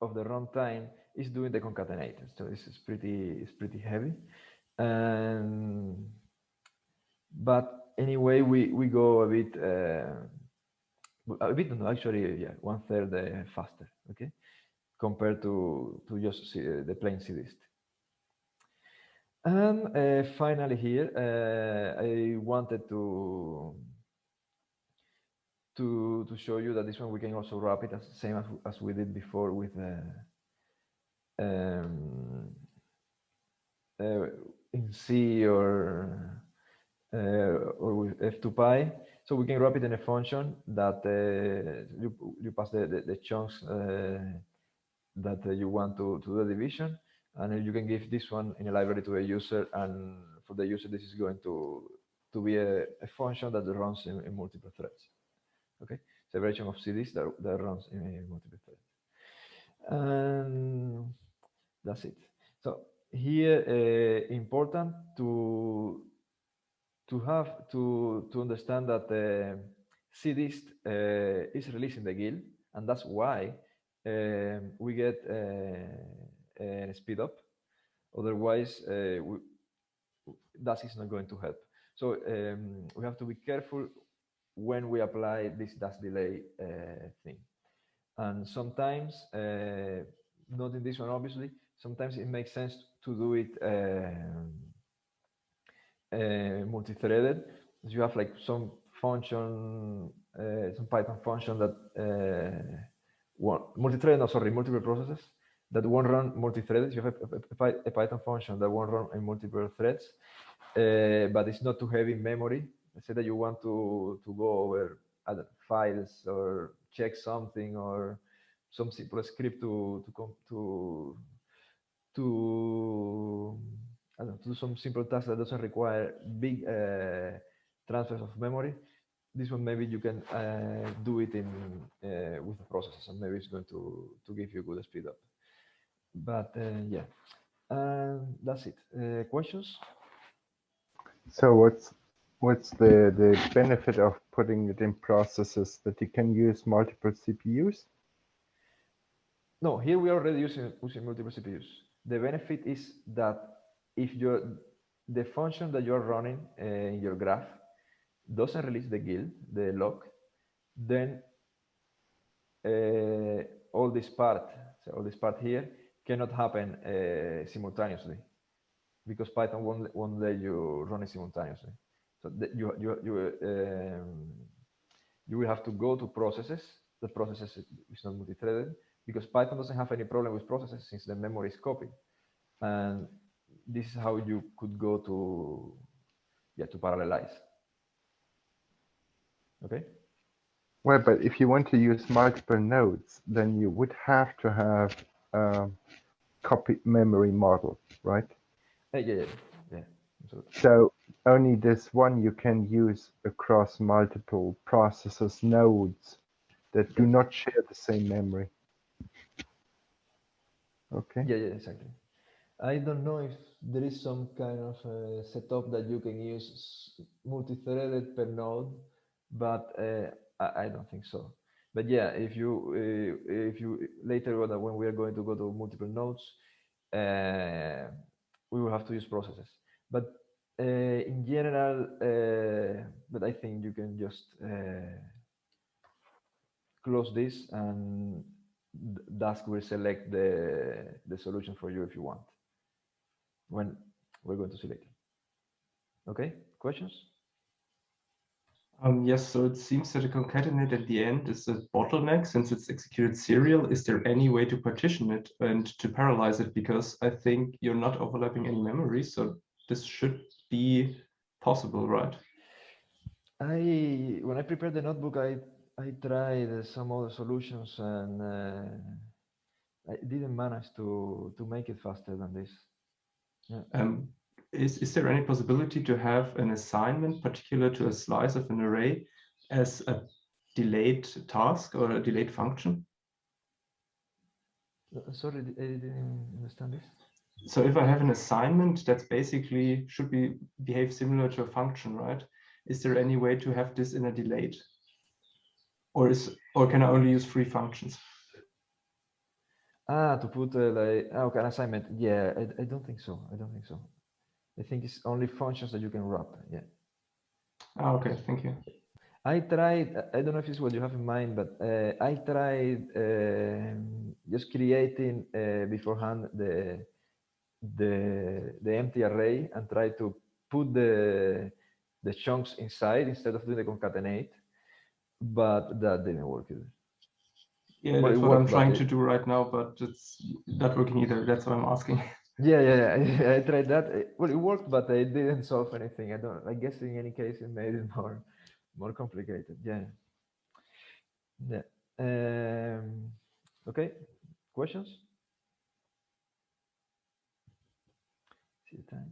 of the runtime is doing the concatenate. So this is pretty heavy, but anyway we go a bit no, actually, yeah, 1/3 faster, okay, compared to just the plain cdist. And finally here, I wanted to show you that this one we can also wrap it as same as we did before with in C or with F2Py. So we can wrap it in a function that you pass the chunks that you want to do the division, and you can give this one in a library to a user, and for the user this is going to be a function that runs in multiple threads. Okay, it's a version of cdist that runs in multiple threads, and that's it. So here important to understand that cdist is releasing the GIL, and that's why we get a speed up. Otherwise, Dask is not going to help. So we have to be careful when we apply this Dask delay thing. And sometimes, not in this one obviously, sometimes it makes sense to do it multi-threaded. You have like some function, some Python function that multiple processes that won't run multi-threaded. You have a Python function that won't run in multiple threads, but it's not too heavy in memory. Let's say that you want to go over other files or check something, or some simple script to do some simple tasks that doesn't require big transfers of memory. This one maybe you can do it in with the processes, and maybe it's going to give you a good speed up. But yeah, that's it. Questions? So what's the benefit of putting it in processes, that you can use multiple CPUs? No, here we are already using multiple CPUs. The benefit is that if the function that you're running in your graph doesn't release the GIL, the log, then all this part, so all this part here cannot happen simultaneously, because Python won't let you run it simultaneously. So you will have to go to processes. The processes is not multi-threaded, because Python doesn't have any problem with processes since the memory is copied. And this is how you could go to parallelize. Okay. Well, but if you want to use multiple nodes, then you would have to have a copied memory model, right? Yeah. Absolutely. So only this one you can use across multiple processors nodes that do not share the same memory. Okay. Yeah, exactly. I don't know if there is some kind of setup that you can use multi-threaded per node, but I don't think so. But yeah, if you later on, when we are going to go to multiple nodes, we will have to use processes. But in general, but I think you can just close this, and Dask will select the solution for you if you want, when we're going to see later. Okay, questions? Yes, so it seems that a concatenate at the end is a bottleneck since it's executed serial. Is there any way to partition it and to parallelize it? Because I think you're not overlapping any memory, so this should be possible, right? When I prepared the notebook, I tried some other solutions, and I didn't manage to make it faster than this. Yeah. Is there any possibility to have an assignment particular to a slice of an array as a delayed task or a delayed function? Sorry, I didn't understand this. So if I have an assignment that's basically should behave similar to a function, right? Is there any way to have this in a delayed? Or can I only use free functions? To put like okay, an assignment. Yeah, I don't think so. I think it's only functions that you can wrap. Yeah. Okay, thank you. I tried, I don't know if it's what you have in mind, but I tried just creating beforehand the empty array and try to put the chunks inside instead of doing the concatenate, but that didn't work either. Yeah, Well, that's it what I'm worked, trying but to do right now, but it's not working either. That's why I'm asking. Yeah. I tried that. Well, it worked, but it didn't solve anything. I guess in any case, it made it more complicated. Yeah. Okay. Questions? See the time.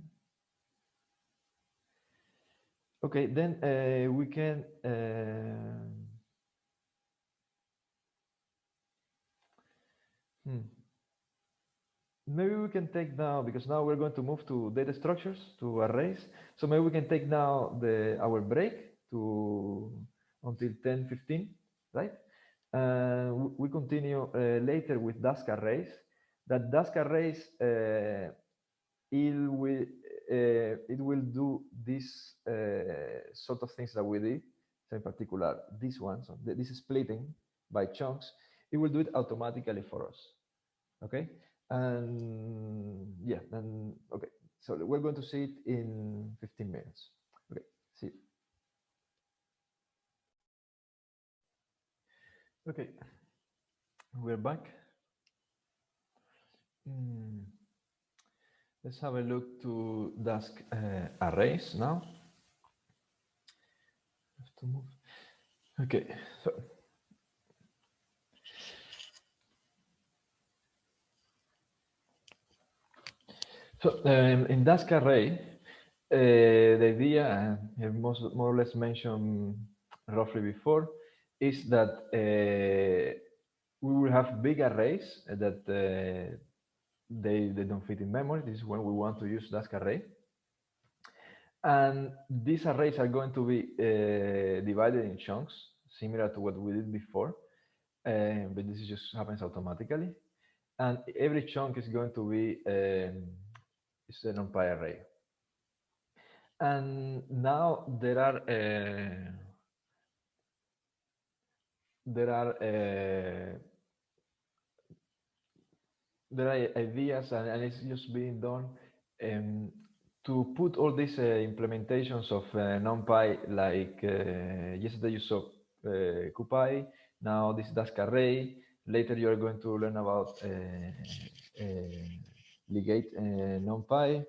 Okay, then we can. Maybe we can take now, because now we're going to move to data structures, to arrays. So maybe we can take now our break until 10:15, right? We continue later with Dask arrays. That Dask arrays, it will do this sort of things that we did. So in particular, this one, so this splitting by chunks, it will do it automatically for us. Okay. And yeah, and okay, so we're going to see it in 15 minutes. Okay, see you. Okay, we're back. Let's have a look to Dask arrays now. Have to move. Okay, so in Dask array, the idea, more or less mentioned roughly before, is that we will have big arrays that they don't fit in memory. This is when we want to use Dask array. And these arrays are going to be divided in chunks, similar to what we did before, but this just happens automatically. And every chunk is going to be it's a NumPy array. And now there are there are ideas, and it's just being done to put all these implementations of NumPy, like yesterday you saw CuPy, now this Dask array. Later you are going to learn about Legate NumPy.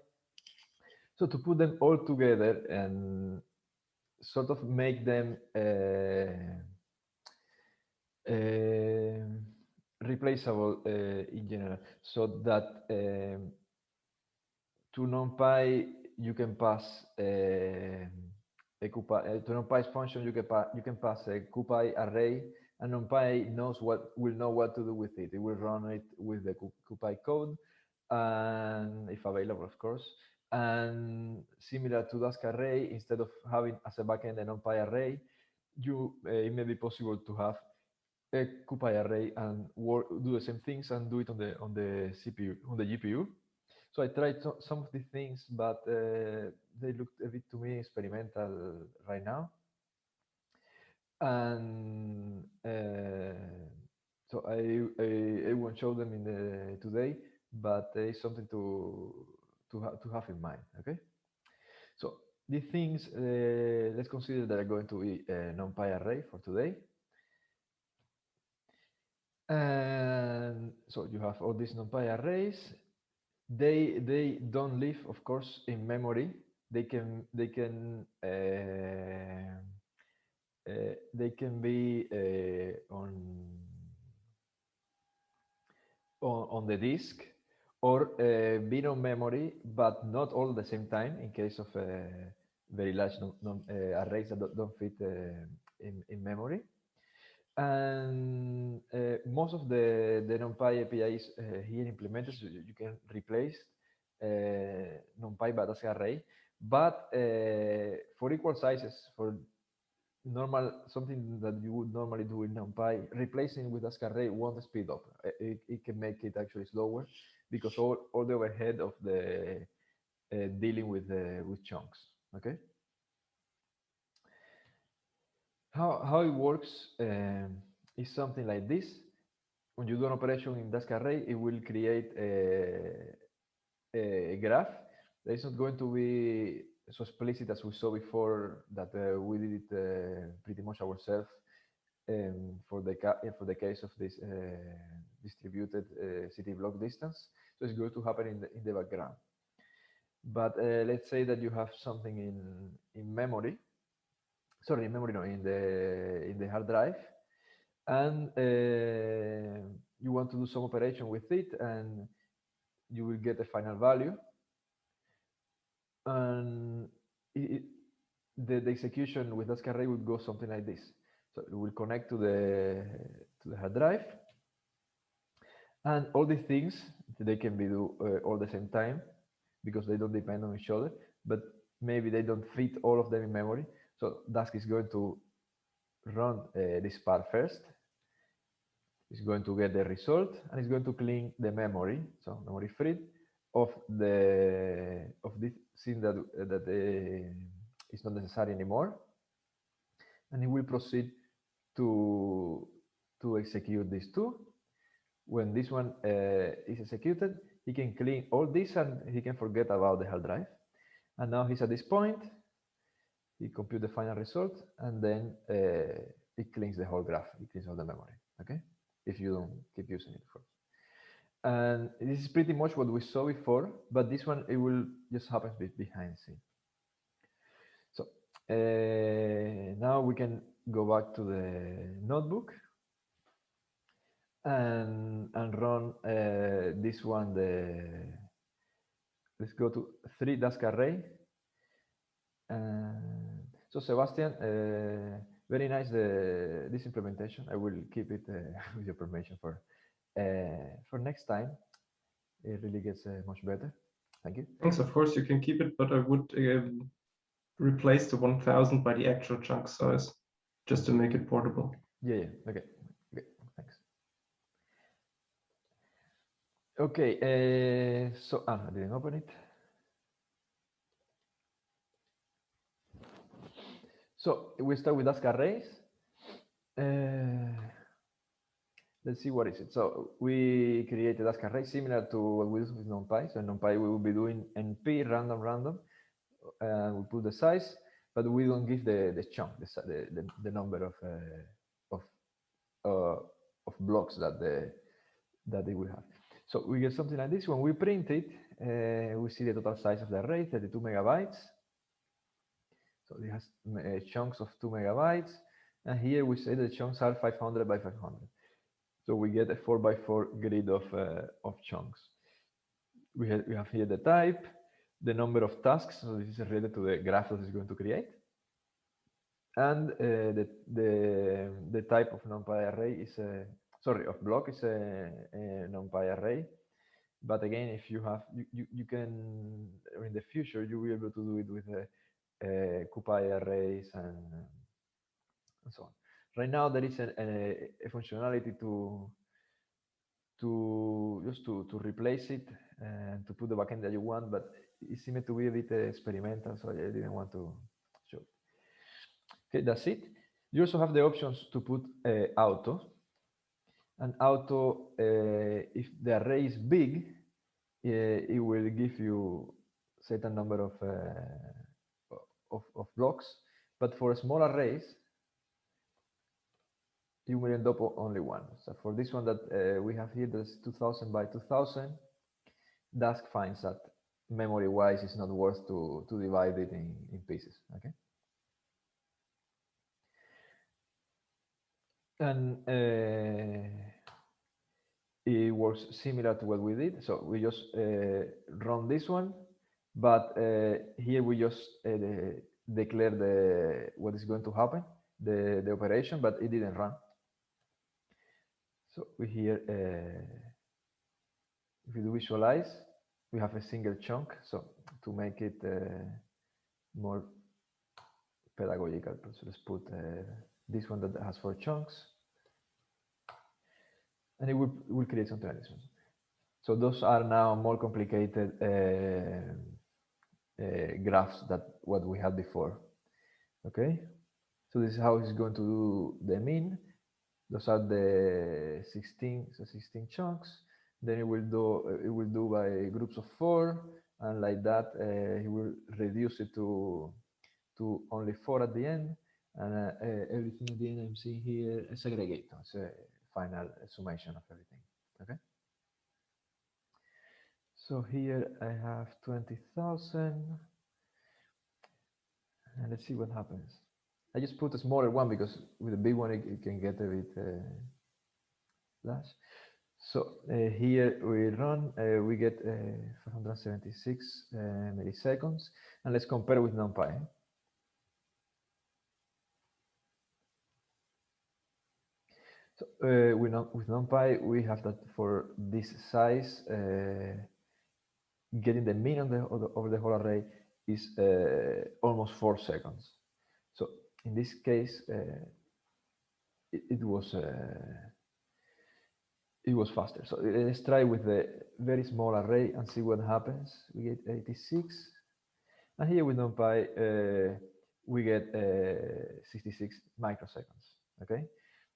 So to put them all together and sort of make them replaceable in general, so that to NumPy you can pass a CuPy, to NumPy's function you can pass a CuPy array, and NumPy will know what to do with it. It will run it with the CuPy code, and if available, of course. And similar to Dask array, instead of having as a backend a NumPy array, it may be possible to have a CuPy array and do the same things and do it on the CPU, on the GPU. So I tried some of these things, but they looked a bit to me experimental right now. And so I won't show them today, but it's something to have in mind. Okay. So these things, let's consider that are going to be a NumPy array for today. And so you have all these NumPy arrays. They don't live, of course, in memory. They can be on the disk, or be on memory, but not all at the same time. In case of very large arrays that don't fit in memory. And most of the NumPy APIs here implemented, so you can replace NumPy by Dask array, but for equal sizes, for something that you would normally do in NumPy, replacing with Dask array won't speed up. It can make it actually slower, because all the overhead of the dealing with chunks. Okay. How it works is something like this. When you do an operation in Dask array, it will create a graph. That is not going to be so explicit as we saw before, that we did it pretty much ourselves for the case of this distributed city block distance. So it's going to happen in the background. But let's say that you have something in memory. Sorry, in memory, no, in the hard drive, and you want to do some operation with it, and you will get a final value, and the execution with Dask array would go something like this. So it will connect to the hard drive, and all these things, they can be do all the same time, because they don't depend on each other, but maybe they don't fit all of them in memory. So Dask is going to run this part first. It's going to get the result, and it's going to clean the memory, so memory free of this thing that is not necessary anymore, and it will proceed to execute these two. When this one is executed, he can clean all this, and he can forget about the hard drive. And now he's at this point. He computes the final result, and then it cleans the whole graph. It cleans all the memory. Okay, if you don't keep using it, of course. And this is pretty much what we saw before, but this one, it will just happen behind the scene. So now we can go back to the notebook and run this one. Let's go to 3 Dask array. So Sebastian, very nice this implementation. I will keep it with your permission for next time. It really gets much better. Thank you. Thanks. Of course, you can keep it, but I would replace the 1000 by the actual chunk size, just to make it portable. Yeah. Okay. Thanks. Okay. So I didn't open it. So we start with Dask arrays. let's see what is it. So we create a Dask array similar to what we do with NumPy. So in NumPy we will be doing np random, and we put the size, but we don't give the chunk, the number of blocks that they will have. So we get something like this. When we print it, we see the total size of the array, 32 megabytes. So it has chunks of 2 megabytes, and here we say the chunks are 500 by 500. So we get a 4 by 4 grid of chunks. We have here the type, the number of tasks. So this is related to the graph that it's going to create, and the type of NumPy array is of block is a NumPy array. But again, if you have, you can, in the future, you will be able to do it with CuPy arrays and so on. Right now, there is a functionality to replace it and to put the backend that you want, but it seemed to be a bit experimental, so I didn't want to show it. Okay, that's it. You also have the options to put auto. And auto, if the array is big, it will give you certain number of blocks. But for small arrays, you will end up only one. So for this one that we have here, that's 2000 by 2000, Dask finds that memory-wise it's not worth to divide it in pieces. Okay. And it works similar to what we did. So we just run this one, but here we just declare what is going to happen, the operation, but it didn't run. So we here, if you do visualize, we have a single chunk. So to make it more pedagogical, so let's put this one that has 4 chunks, and it will create something like this one. So those are now more complicated graphs than what we had before. Okay, so this is how it's going to do the mean. Those are the 16 chunks. Then it will do by groups of 4, and like that he will reduce it to only 4 at the end, and everything at the end I'm seeing here is aggregate. It's a final summation of everything. Okay. So here I have 20,000, and let's see what happens. I just put a smaller one because with a big one it can get a bit large. So here we run, we get 576 milliseconds, and let's compare with NumPy. So with NumPy, we have that for this size, getting the mean over the whole array is almost 4 seconds. So in this case, it was faster. So let's try with the very small array and see what happens. We get 86, and here with NumPy we get 66 microseconds. Okay,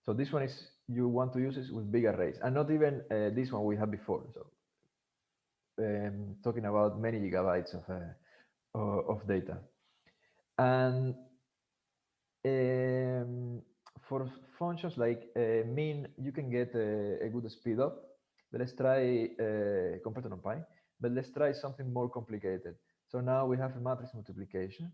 so this one is, you want to use it with big arrays, and not even this one we had before. So talking about many gigabytes of data, and for functions like mean, you can get a good speed up. But let's try compared to NumPy. But let's try something more complicated. So now we have a matrix multiplication.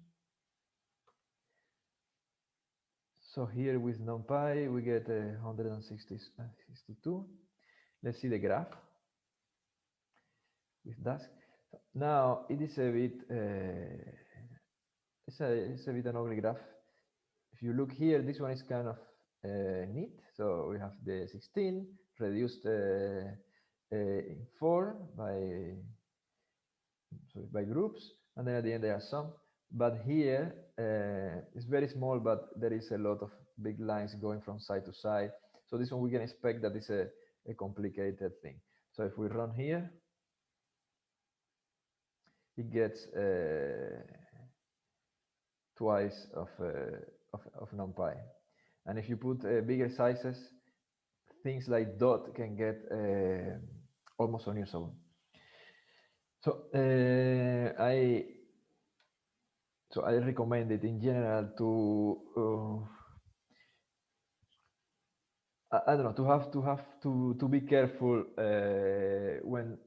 So here with NumPy we get 162. Let's see the graph with Dask. Now it is a bit it's a bit an ugly graph. If you look here, this one is kind of neat. So we have the 16 reduced in 4 by groups, and then at the end there are some. But here it's very small, but there is a lot of big lines going from side to side. So this one we can expect that it's a complicated thing. So if we run here, it gets twice of NumPy, and if you put bigger sizes, things like dot can get almost unusable. So I recommend it in general to I don't know, to be careful when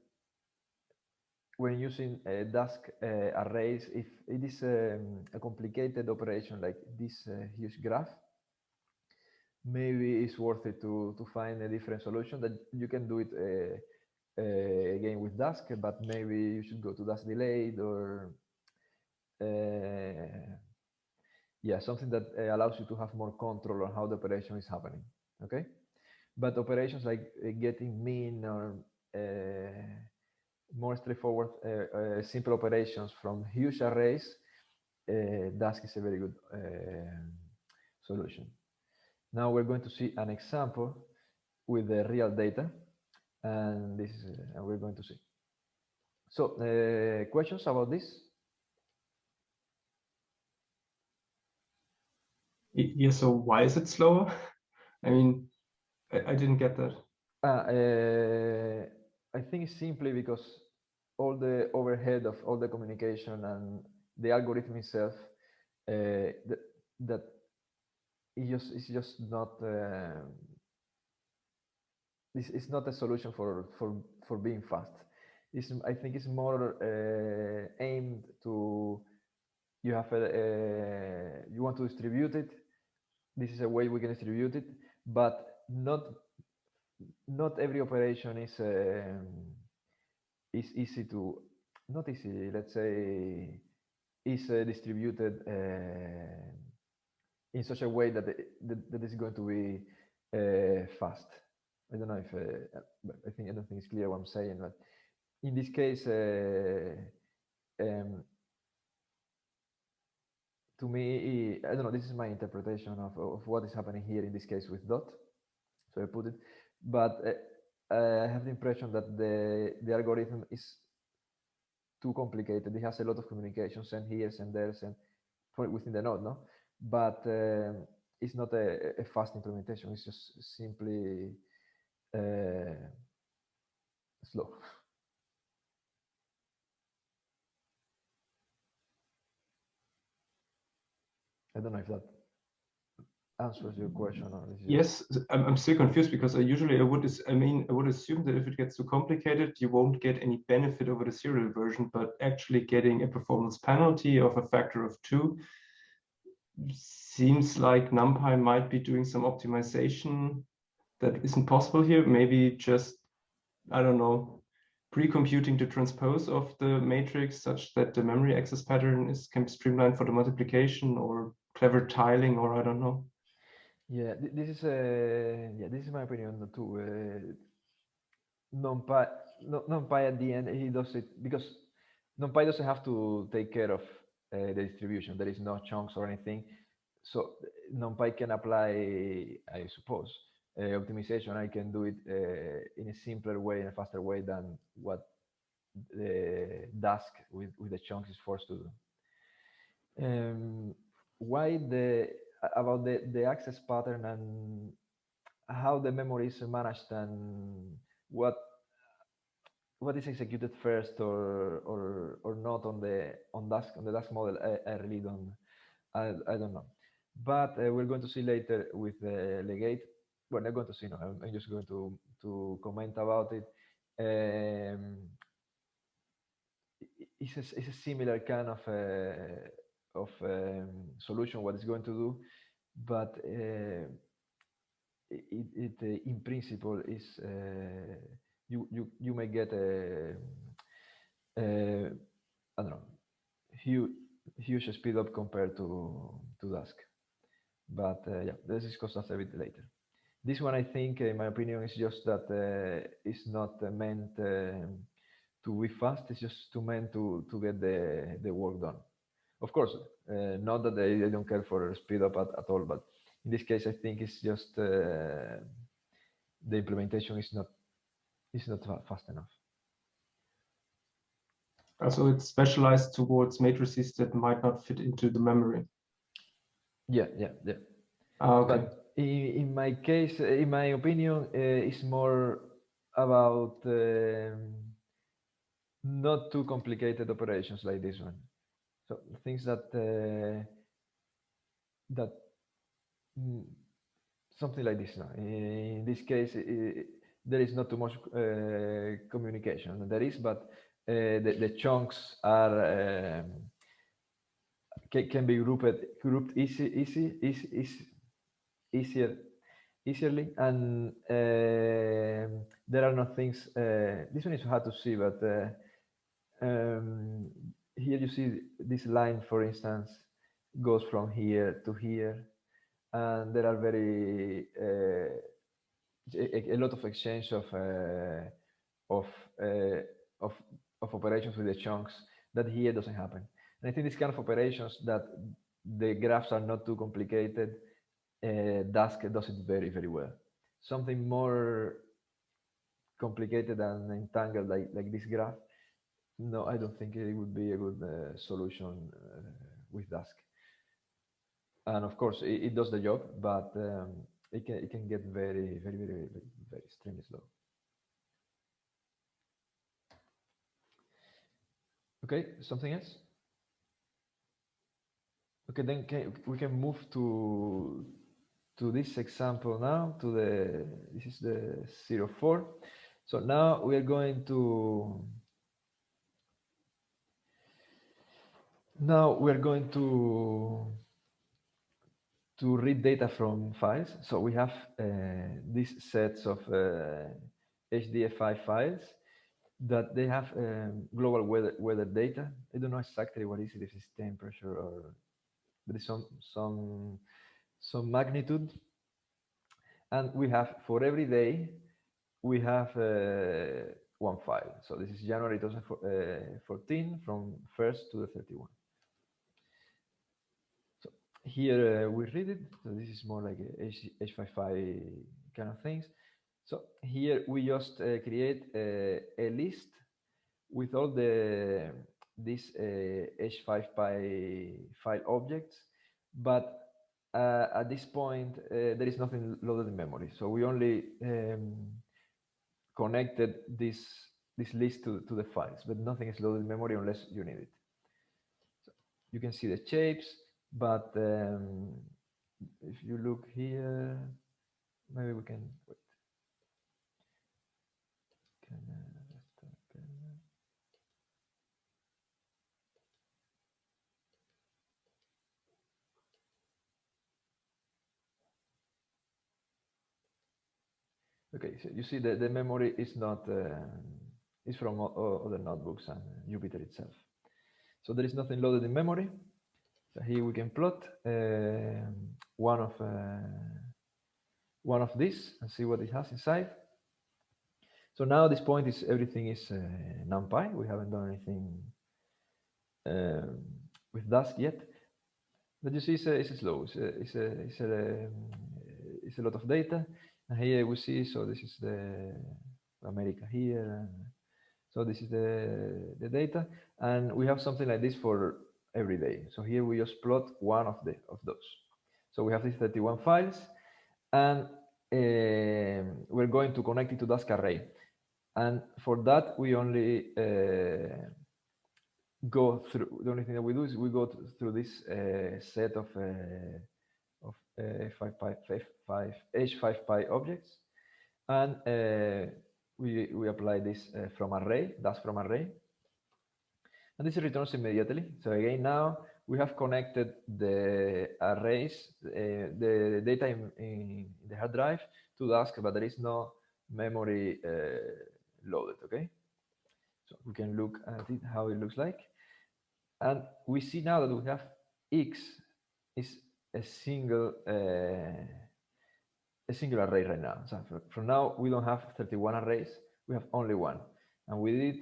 using Dask arrays. If it is a complicated operation like this huge graph, maybe it's worth it to find a different solution. That you can do it again with Dask, but maybe you should go to Dask delayed, or yeah, something that allows you to have more control on how the operation is happening. Okay, but operations like getting mean or more straightforward simple operations from huge arrays, Dask is a very good solution. Now we're going to see an example with the real data, and this is we're going to see. So questions about this? Yeah, so why is it slower? I mean, I didn't get that. I think it's simply because all the overhead of all the communication and the algorithm itself, that it's just not it's not a solution for being fast. I think it's more aimed to, you have you want to distribute it. This is a way we can distribute it, but not every operation is easy to, not easy, let's say, is distributed in such a way that that is going to be fast. I don't know if I don't think it's clear what I'm saying, but in this case, to me, I don't know, this is my interpretation of what is happening here in this case with dot. So I put it, but I have the impression that the algorithm is too complicated. It has a lot of communication, send here, send there, send within the node, no? But it's not a fast implementation. It's just simply slow. I don't know if that answers your question, or is Yes, I'm still confused because I would assume that if it gets too complicated, you won't get any benefit over the serial version, but actually getting a performance penalty of a factor of 2 seems like NumPy might be doing some optimization that isn't possible here. Maybe just, I don't know, pre-computing the transpose of the matrix such that the memory access pattern can be streamlined for the multiplication, or clever tiling, or I don't know. Yeah, this is my opinion too. NumPy at the end, he does it because NumPy doesn't have to take care of the distribution. There is no chunks or anything, so NumPy can apply, I suppose, optimization. I can do it in a simpler way, in a faster way than what the Dask with the chunks is forced to do. Why about the access pattern and how the memory is managed and what is executed first or not on the Dask model, I really don't know. But we're going to see later with the Legate. We're not going to see, no, I'm just going to comment about it. It's a similar kind of solution what it's going to do, but it in principle is you may get I don't know, huge speed up compared to Dask, but yeah, let's discuss that a bit later. This one, I think, in my opinion, is just that it's not meant to be fast. It's just meant to get the work done. Of course, not that they don't care for speed up at all, but in this case, I think it's just the implementation is not fast enough. So it's specialized towards matrices that might not fit into the memory. Yeah. Okay. But in my case, in my opinion, it's more about not too complicated operations like this one. So things that something like this. No? In this case, there is not too much communication. There is, but the chunks are can be grouped easily, and there are no things. This one is hard to see, but here you see this line, for instance, goes from here to here, and there are very a lot of exchange of operations with the chunks that here doesn't happen. And I think this kind of operations that the graphs are not too complicated, Dask does it very, very well. Something more complicated and entangled like this graph, no, I don't think it would be a good solution with Dask. And of course, it does the job, but it can get very, very, very, very, very extremely slow. Okay, something else? Okay, then we can move to this example now. This is the 04. So now we are going to read data from files. So we have these sets of HDF5 files that they have global weather data. I don't know exactly what is it, if it's temperature or there is some magnitude. And we have, for every day, we have one file. So this is January 2014 from 1st to the 31. So here we read it. So this is more like a H55 kind of things. So here we just create a list with all these H5 file objects, but at this point there is nothing loaded in memory. So we only connected this list to the files, but nothing is loaded in memory unless you need it. So you can see the shapes, but if you look here, maybe we can wait. Okay, so you see that the memory is not is from other notebooks and Jupyter itself. So there is nothing loaded in memory. So here we can plot one of these and see what it has inside. So now at this point is everything is NumPy. We haven't done anything with Dask yet, but you see it's slow. It's a lot of data. And here we see, so this is the America here, and so this is the data, and we have something like this for every day. So here we just plot one of those. So we have these 31 files, and we're going to connect it to Dask array. And for that, we only go through. The only thing that we do is we go through this set of H5 objects, and we apply this from array, Dask from array, and this returns immediately. So again, now we have connected the arrays, the data in the hard drive to Dask, but there is no memory loaded. Okay, so we can look at it, how it looks like, and we see now that we have X is a single array right now. So for now, we don't have 31 arrays. We have only one, and we did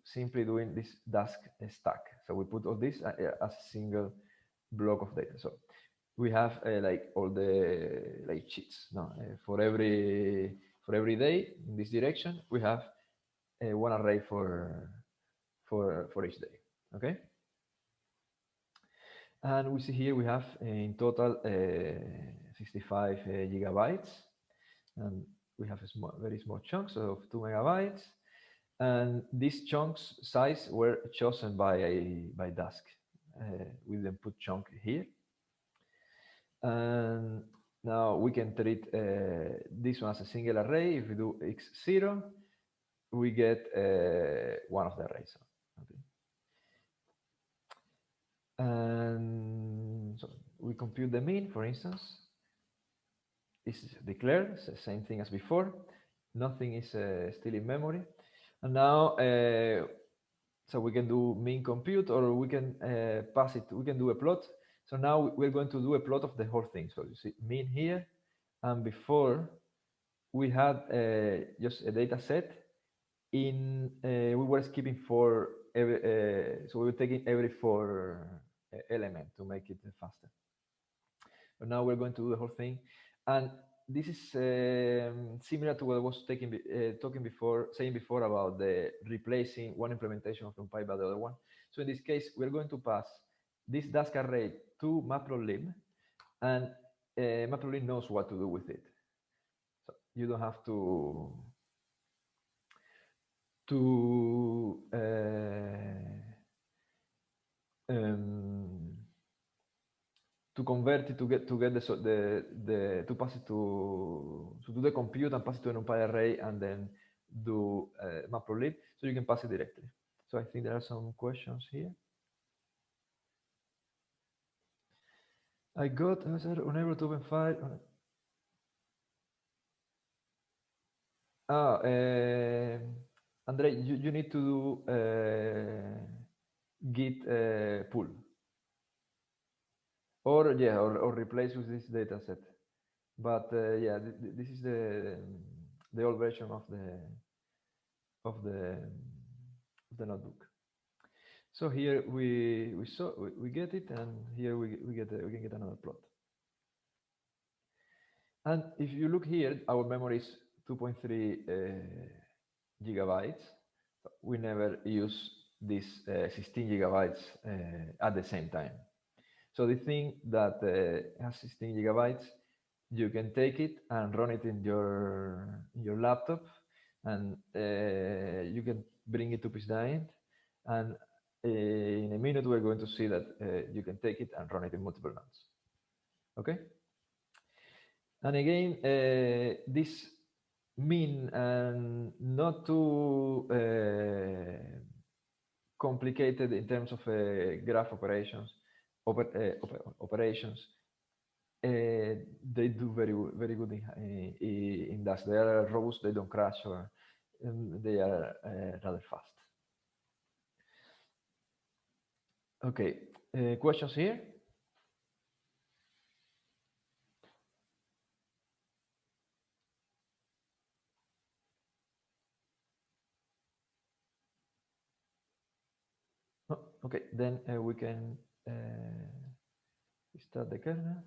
simply doing this Dask stack. So we put all this as a single block of data. So we have like all the like cheats. No, for every day in this direction, we have one array for each day. Okay. And we see here we have in total 65 gigabytes, and we have a very small chunks of 2 megabytes, and these chunks size were chosen by Dask. We then put chunk here, and now we can treat this one as a single array. If we do x0, we get one of the arrays. Okay. And so we compute the mean, for instance. This is declared, it's the same thing as before. Nothing is still in memory. And now, so we can do mean compute, or we can pass it, we can do a plot. So now we're going to do a plot of the whole thing. So you see mean here, and before we had just a data set in, we were skipping for every, so we were taking every 4 element to make it faster. But now we're going to do the whole thing. And this is similar to what I was saying before about the replacing one implementation of NumPy by the other one. So in this case, we're going to pass this Dask array to matplotlib, and matplotlib knows what to do with it. So you don't have to convert it to get the to pass it to do the compute and pass it to an NumPy array and then do matplotlib, so you can pass it directly. So I think there are some questions here. I was unable to open file. Andre, you need to do git pull, or yeah, or replace with this data set. But yeah, this is the old version of the notebook. So here we get it, and here we can get another plot. And if you look here, our memory is 2.3 gigabytes. We never use this 16 gigabytes at the same time. So the thing that has 16 gigabytes, you can take it and run it in your laptop, and you can bring it to PCDyne, and in a minute we're going to see that you can take it and run it in multiple runs. Okay. And again, this mean and not too complicated in terms of graph operations. Operations, they do very good in Dask. They are robust, they don't crash, or they are rather fast. Okay, questions here? No? Okay, then we can start the kernel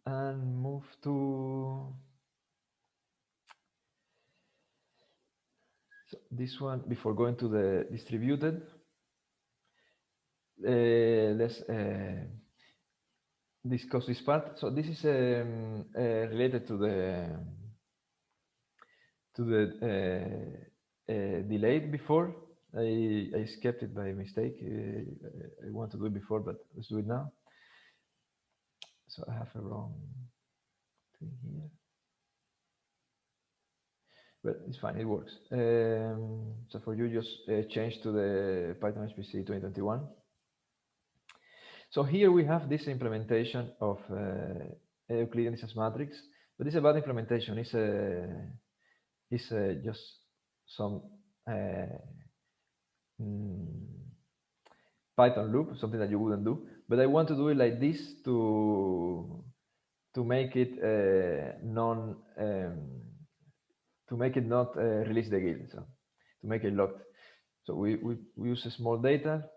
and move to this one. Before going to the distributed, let's discuss this part. So this is related to the delayed before. I skipped it by mistake. I want to do it before, but let's do it now. So I have a wrong thing here, but it's fine, it works. So for you, just change to the Python HPC 2021. So here we have this implementation of Euclidean distance matrix, but it's a bad implementation. It's just some Python loop, something that you wouldn't do. But I want to do it like this to make it not release the guild, so to make it locked. So we use a small data.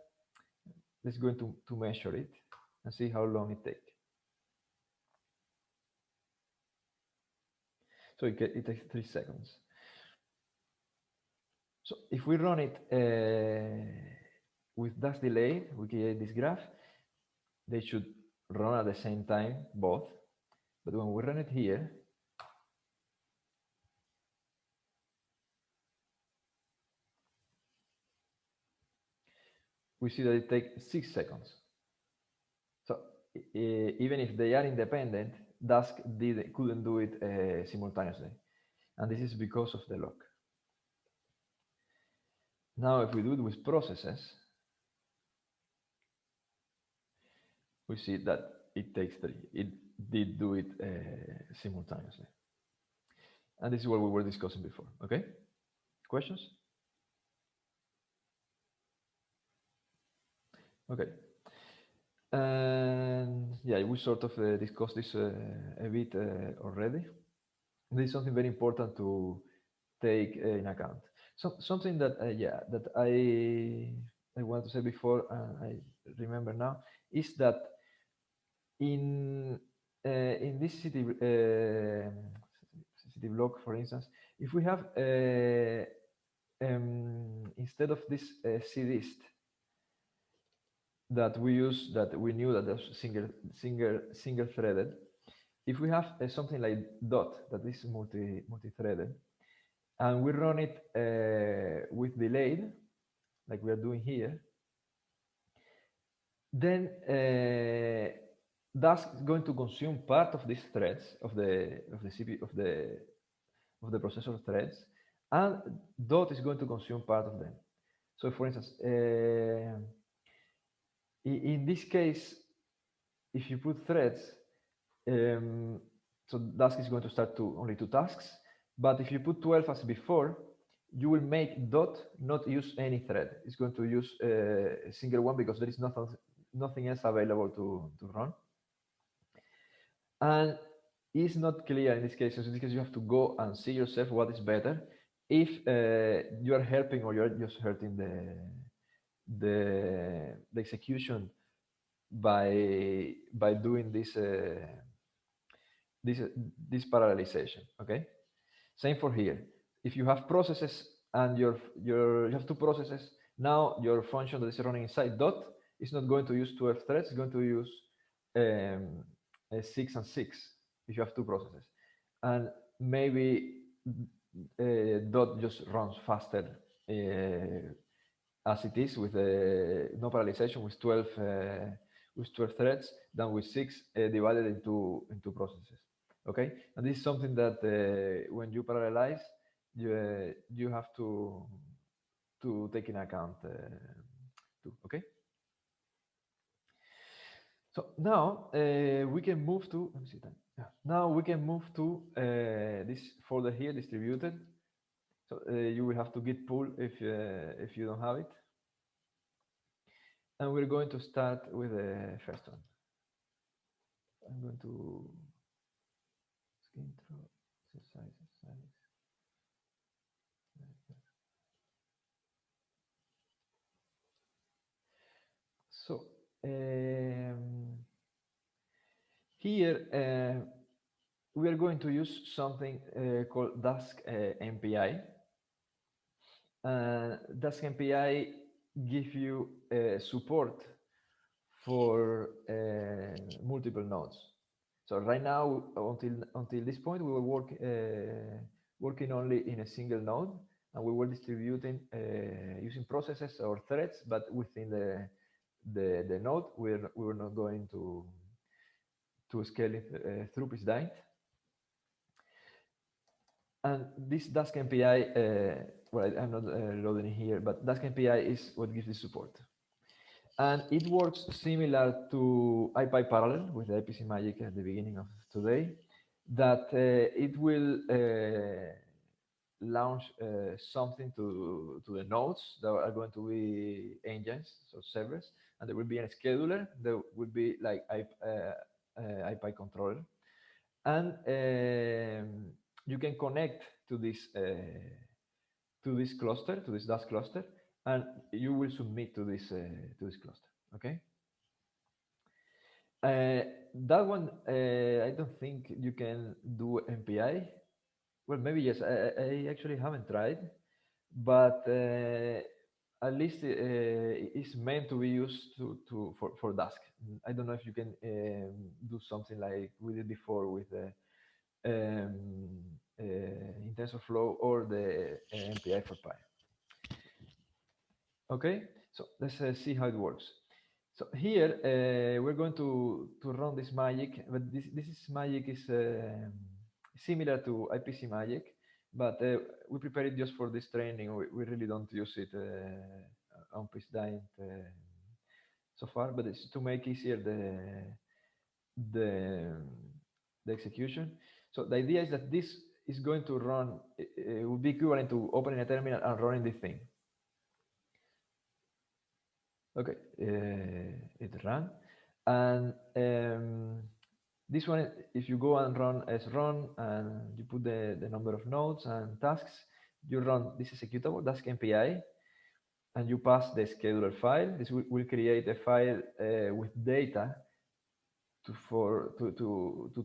Let's go to measure it and see how long it takes. So it takes 3 seconds. So if we run it with Dask delay, we create this graph. They should run at the same time, both. But when we run it here, we see that it takes 6 seconds. So even if they are independent, Dask couldn't do it simultaneously. And this is because of the lock. Now, if we do it with processes, we see that it takes 3. It did do it simultaneously. And this is what we were discussing before, okay? Questions? Okay. And yeah, we sort of discussed this a bit already. This is something very important to take in account. So something that yeah, that I wanted to say before, I remember now, is that in this city block, for instance, if we have instead of this cdist that we use, that we knew that there's single threaded, if we have something like dot that is multi-threaded, and we run it with delayed, like we are doing here, then Dask is going to consume part of these threads of the CPU of the processor threads, and dot is going to consume part of them. So, for instance, in this case, if you put threads, so Dask is going to start only 2 tasks. But if you put 12 as before, you will make dot not use any thread. It's going to use a single one because there is nothing else available to run. And it's not clear in this case. So in this case, you have to go and see yourself what is better. If you are helping or you're just hurting the execution by doing this parallelization. Okay. Same for here. If you have processes and you have 2 processes, now your function that is running inside dot is not going to use 12 threads. It's going to use 6 and 6 if you have 2 processes, and maybe dot just runs faster as it is with no parallelization with 12 threads than with 6 divided into processes. Okay, and this is something that when you parallelize, you have to take in account too. Okay. So now we can move to. Let me see that. Yeah. Now we can move to this folder here, distributed. So you will have to git pull if you don't have it. And we're going to start with the first one. I'm going to intro exercises. So here we are going to use something called Dask NPI. Dask NPI gives you support for multiple nodes. So right now, until this point, we were working only in a single node, and we were distributing using processes or threads, but within the node, we were not going to scale it through Pisdine. And this Dask NPI, well, I'm not loading it here, but Dask NPI is what gives this support. And it works similar to IPyParallel with the IPCMagic at the beginning of today, that it will launch something to the nodes that are going to be engines, so servers, and there will be a scheduler. There will be like IPyController, and you can connect to this cluster, to this Dask cluster, and you will submit to this cluster. Okay. That one, I don't think you can do NPI. Well, maybe yes. I actually haven't tried, but at least it's meant to be used for Dask. I don't know if you can do something like we did before with the in TensorFlow or the NumPy for Pi. Okay, so let's see how it works. So here we're going to run this magic, but this magic is similar to IPCMagic, but we prepare it just for this training. We really don't use it on PISDINT so far, but it's to make easier the execution. So the idea is that this is going to run, it will be equivalent to opening a terminal and running this thing. Okay, it ran, and this one, if you go and run as run and you put the number of nodes and tasks, you run this executable Dask NPI, and you pass the scheduler file. This will create a file with data to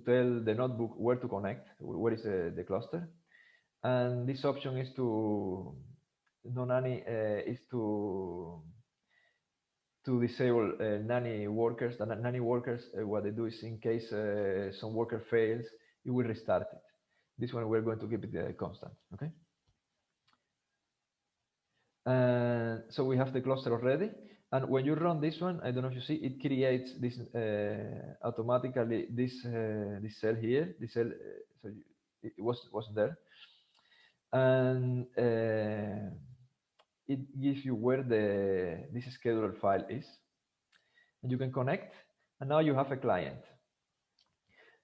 tell the notebook where to connect, where is the cluster, and this option is to disable nanny workers. The nanny workers, what they do is in case some worker fails, it will restart it. This one we're going to keep it constant, okay? So we have the cluster already. And when you run this one, I don't know if you see, it creates this automatically, this cell here, this cell, so it wasn't there. And it gives you where this scheduler file is, and you can connect, and now you have a client.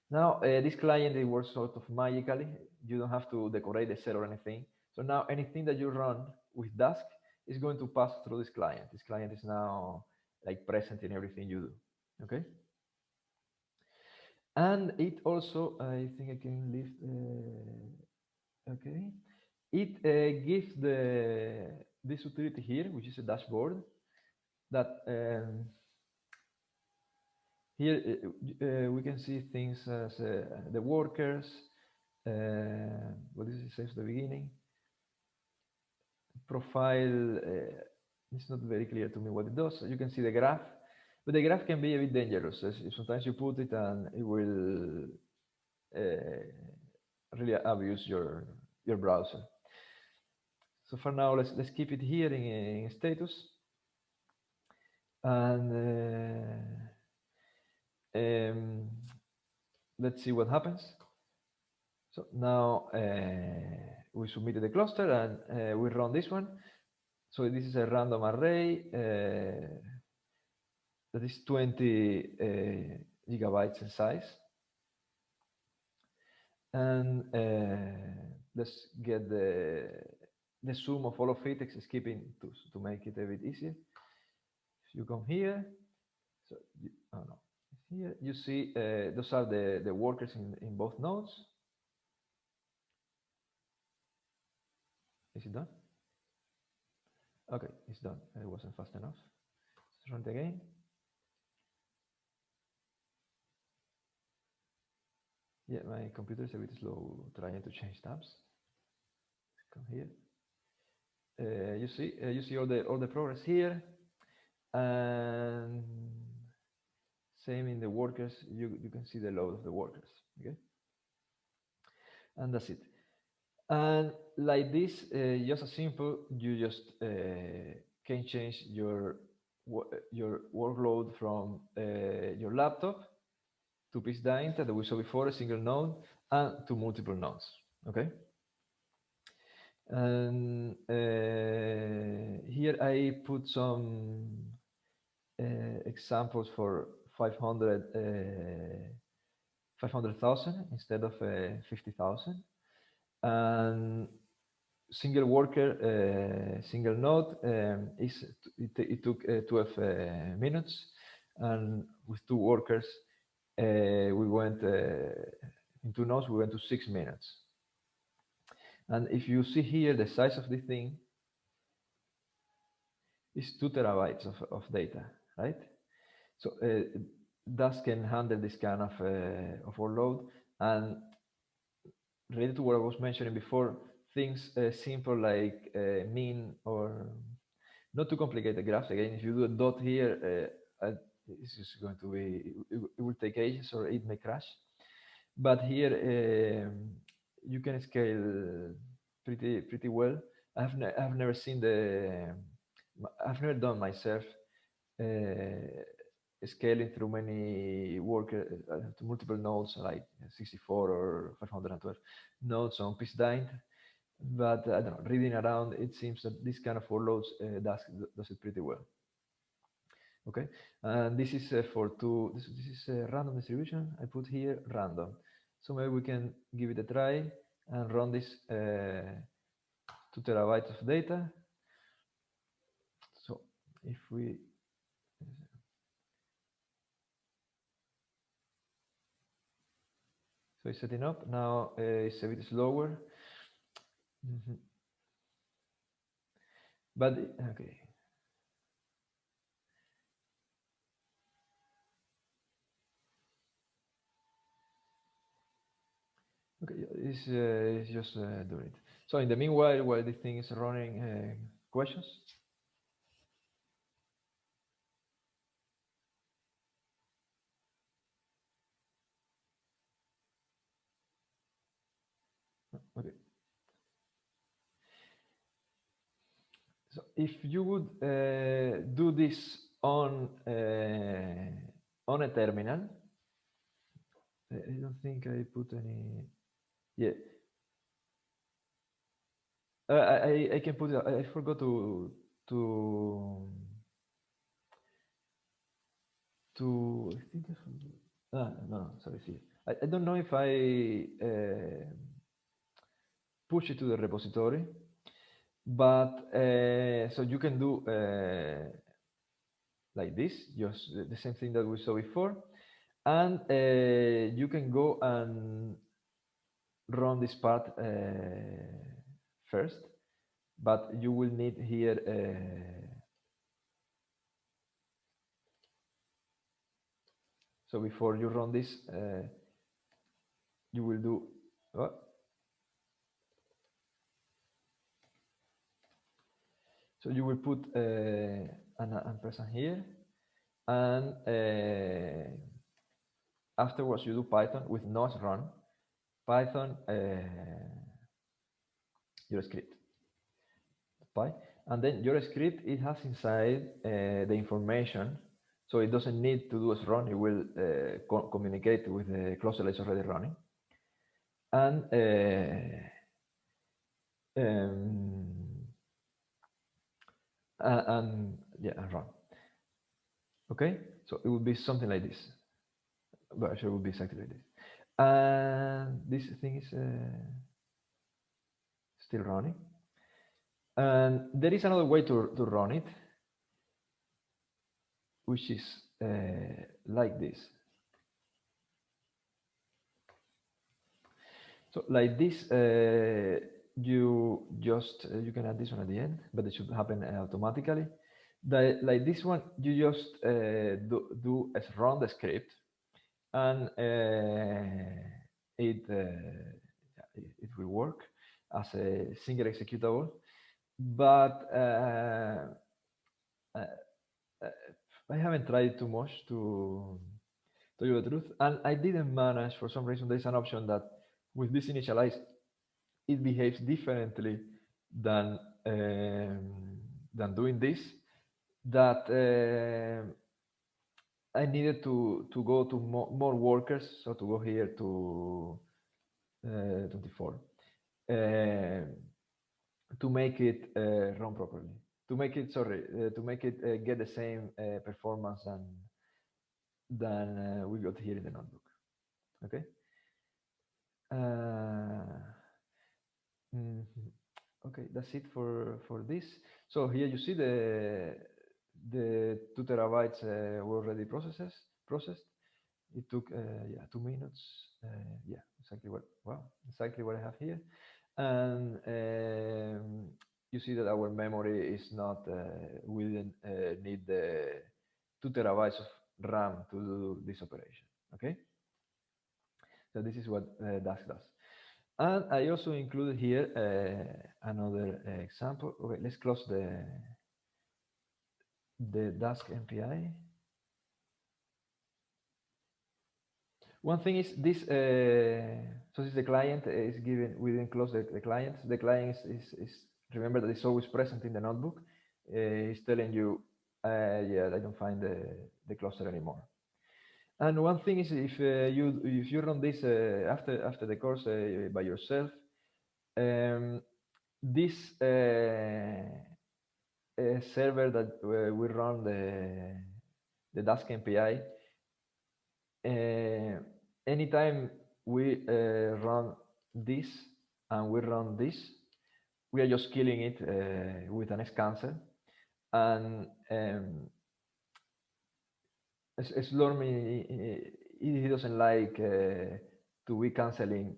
Now this client, it works sort of magically. You don't have to decorate the cell or anything. So now anything that you run with Dask is going to pass through this client. This client is now like present in everything you do. Okay. And it also, I think I can leave. Okay. It gives this utility here, which is a dashboard, that here we can see things as the workers. What does it say at the beginning? Profile. It's not very clear to me what it does. You can see the graph, but the graph can be a bit dangerous. Sometimes you put it and it will really abuse your browser. So for now, let's keep it here in status, and let's see what happens. So now we submitted the cluster and we run this one. So this is a random array that is 20 gigabytes in size, and let's get the sum of all of it, skipping to make it a bit easier. If you come here, so here you see those are the workers in both nodes. Is it done? Okay, it's done. It wasn't fast enough. Let's run it again. Yeah, my computer is a bit slow trying to change tabs. Come here. You see all the progress here, and same in the workers. You can see the load of the workers. Okay, and that's it. And like this, just as simple, you just can change your workload from your laptop to PISDINT that we saw before, a single node, and to multiple nodes. Okay. And here I put some examples for 500,000 instead of 50,000. And single worker, single node it took 12 minutes, and with two workers we went in 2 nodes, we went to 6 minutes. And if you see here, the size of the thing is 2 terabytes of data, right? So Dask can handle this kind of overload. And related to what I was mentioning before, things simple like mean or not to complicate the graphs. Again, if you do a dot here, this is going to be, it will take ages or it may crash. But here you can scale pretty well. I've never seen I've never done myself scaling through many workers to multiple nodes like 64 or 512 nodes on PCDyn. But I don't know, reading around, it seems that this kind of overloads does it pretty well. Okay, and this is for two. This is a random distribution. I put here random. So maybe we can give it a try and run this 2 terabytes of data. So if we so it's setting up now. It's a bit slower, but okay. Okay, it's just doing it. So in the meanwhile, while this thing is running, questions? Okay. So if you would do this on a terminal, I don't think I put any. Yeah. I can put it. I forgot to I think no, sorry, see. I don't know if I push it to the repository, but so you can do like this, just the same thing that we saw before, and you can go and run this part first, but you will need here so before you run this, you will do so you will put an ampersand here, and afterwards you do Python with node run Python your script and then your script, it has inside the information, so it doesn't need to do as run. It will communicate with the cluster that is already running, and yeah, and run. Okay, so it would be something like this, but actually it would be exactly like this. And this thing is still running. And there is another way to run it, which is like this. So like this, you can add this one at the end, but it should happen automatically. Like this one, you just do as run the script, and it will work as a single executable. But I haven't tried too much to tell you the truth, and I didn't manage, for some reason. There's an option that with this initialize, it behaves differently than doing this. That I needed to go to more workers, so to go here to 24 to make it run properly. To make it get the same performance than we got here in the notebook. Okay. Okay, that's it for this. So here you see the 2 terabytes were already processed. It took 2 minutes. Yeah, exactly what I have here. And you see that our memory is not. We didn't need the 2 terabytes of RAM to do this operation. Okay. So this is what Dask does. And I also included here another example. Okay, let's close the the Dask MPI. One thing is this, so this the client is given, we didn't close the client. The client is remember that it's always present in the notebook. It's telling you, yeah, I don't find the cluster anymore. And one thing is if you run this after the course by yourself, this server that we run the Dask MPI, anytime we run this and we run this, we are just killing it with an X-cancel, and Slurm he doesn't like to be canceling,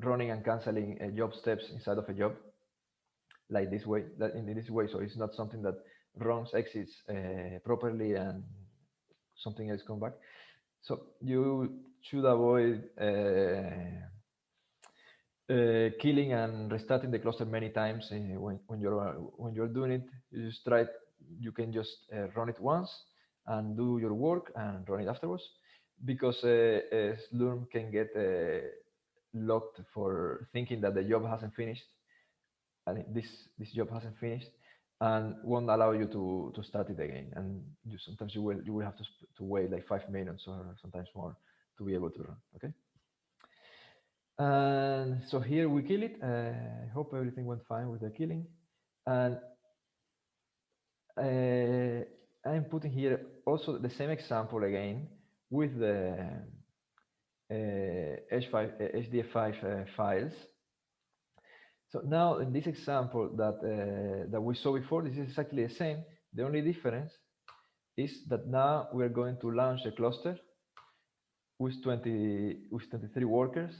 running and canceling job steps inside of a job like this way, in this way. So it's not something that runs exits properly and something else come back. So you should avoid killing and restarting the cluster many times when you're doing it. You just try. You can just run it once and do your work and run it afterwards, because Slurm can get locked for thinking that the job hasn't finished, and this job hasn't finished, and won't allow you to start it again. And sometimes you will have to wait like 5 minutes or sometimes more to be able to run. Okay. And so here we kill it. I hope everything went fine with the killing. And I'm putting here also the same example again with the HDF5 files. So now in this example that we saw before, this is exactly the same. The only difference is that now we're going to launch a cluster with 23 workers.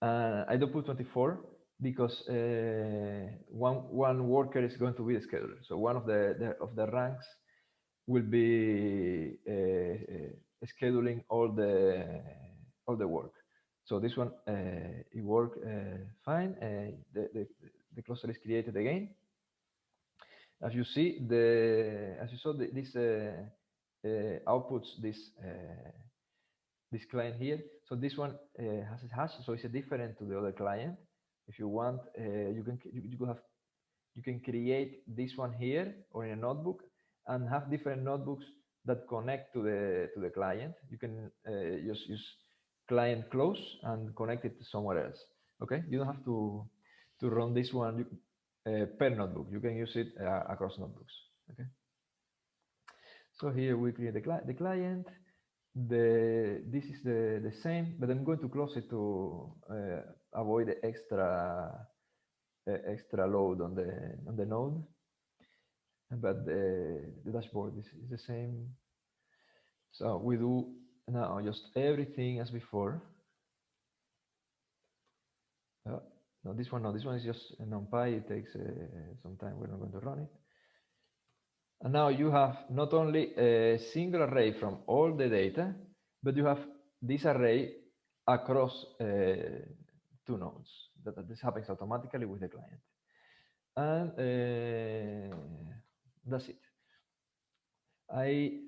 I don't put 24 because one worker is going to be the scheduler. So one of the ranks will be scheduling all the work. So this one it worked fine. The cluster is created again. As you see, as you saw, this outputs this client here. So this one has a hash, so it's different to the other client. If you want, you can create this one here or in a notebook and have different notebooks that connect to the client. You can just use client close and connect it to somewhere else. Okay, you don't have to run this one per notebook. You can use it across notebooks. Okay. So here we create the client. This is the same, but I'm going to close it to avoid the extra load on the node. But the dashboard is the same. So we do now just everything as before. No, this one is just a NumPy. It takes some time. We're not going to run it. And now you have not only a single array from all the data, but you have this array across 2 nodes. That this happens automatically with the client. And that's it. I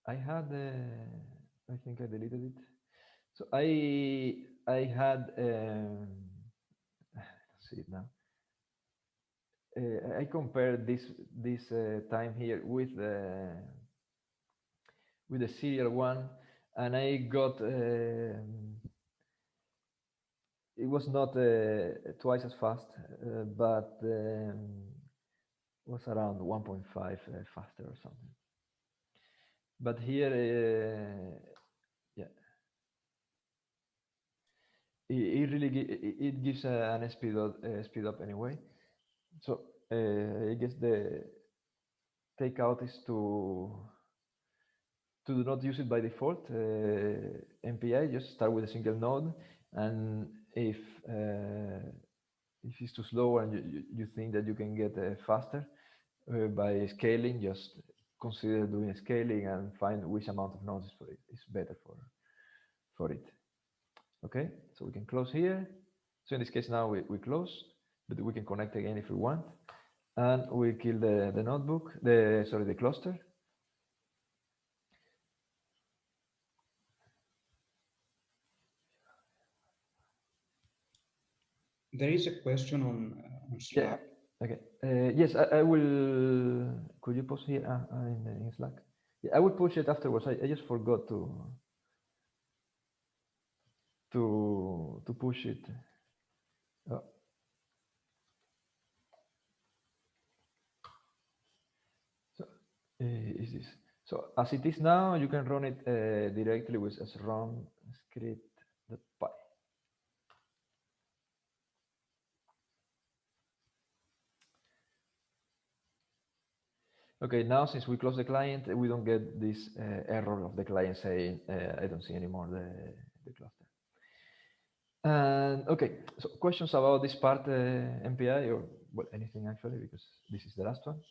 had, I think I deleted it. So I had, let's see it now. I compared this time here with the serial one, and I got it was not twice as fast, but was around 1.5 faster or something. But here, yeah, it really it gives an speed up anyway. So I guess the takeout is to do not use it by default. MPI, just start with a single node, and if it's too slow and you think that you can get faster by scaling, just consider doing scaling and find which amount of nodes is better for it. Okay, so we can close here. So in this case now we close, but we can connect again if we want. and we kill the notebook, sorry, the cluster. There is a question on Slack. Yeah. Okay. Yes, I will. Could you post here in Slack? Yeah, I will push it afterwards. I just forgot to push it. Oh. So is this? So as it is now, you can run it directly with run script.py. Okay, now since we close the client, we don't get this error of the client saying, I don't see anymore the cluster. And okay, so questions about this part MPI or well, anything actually, because this is the last one.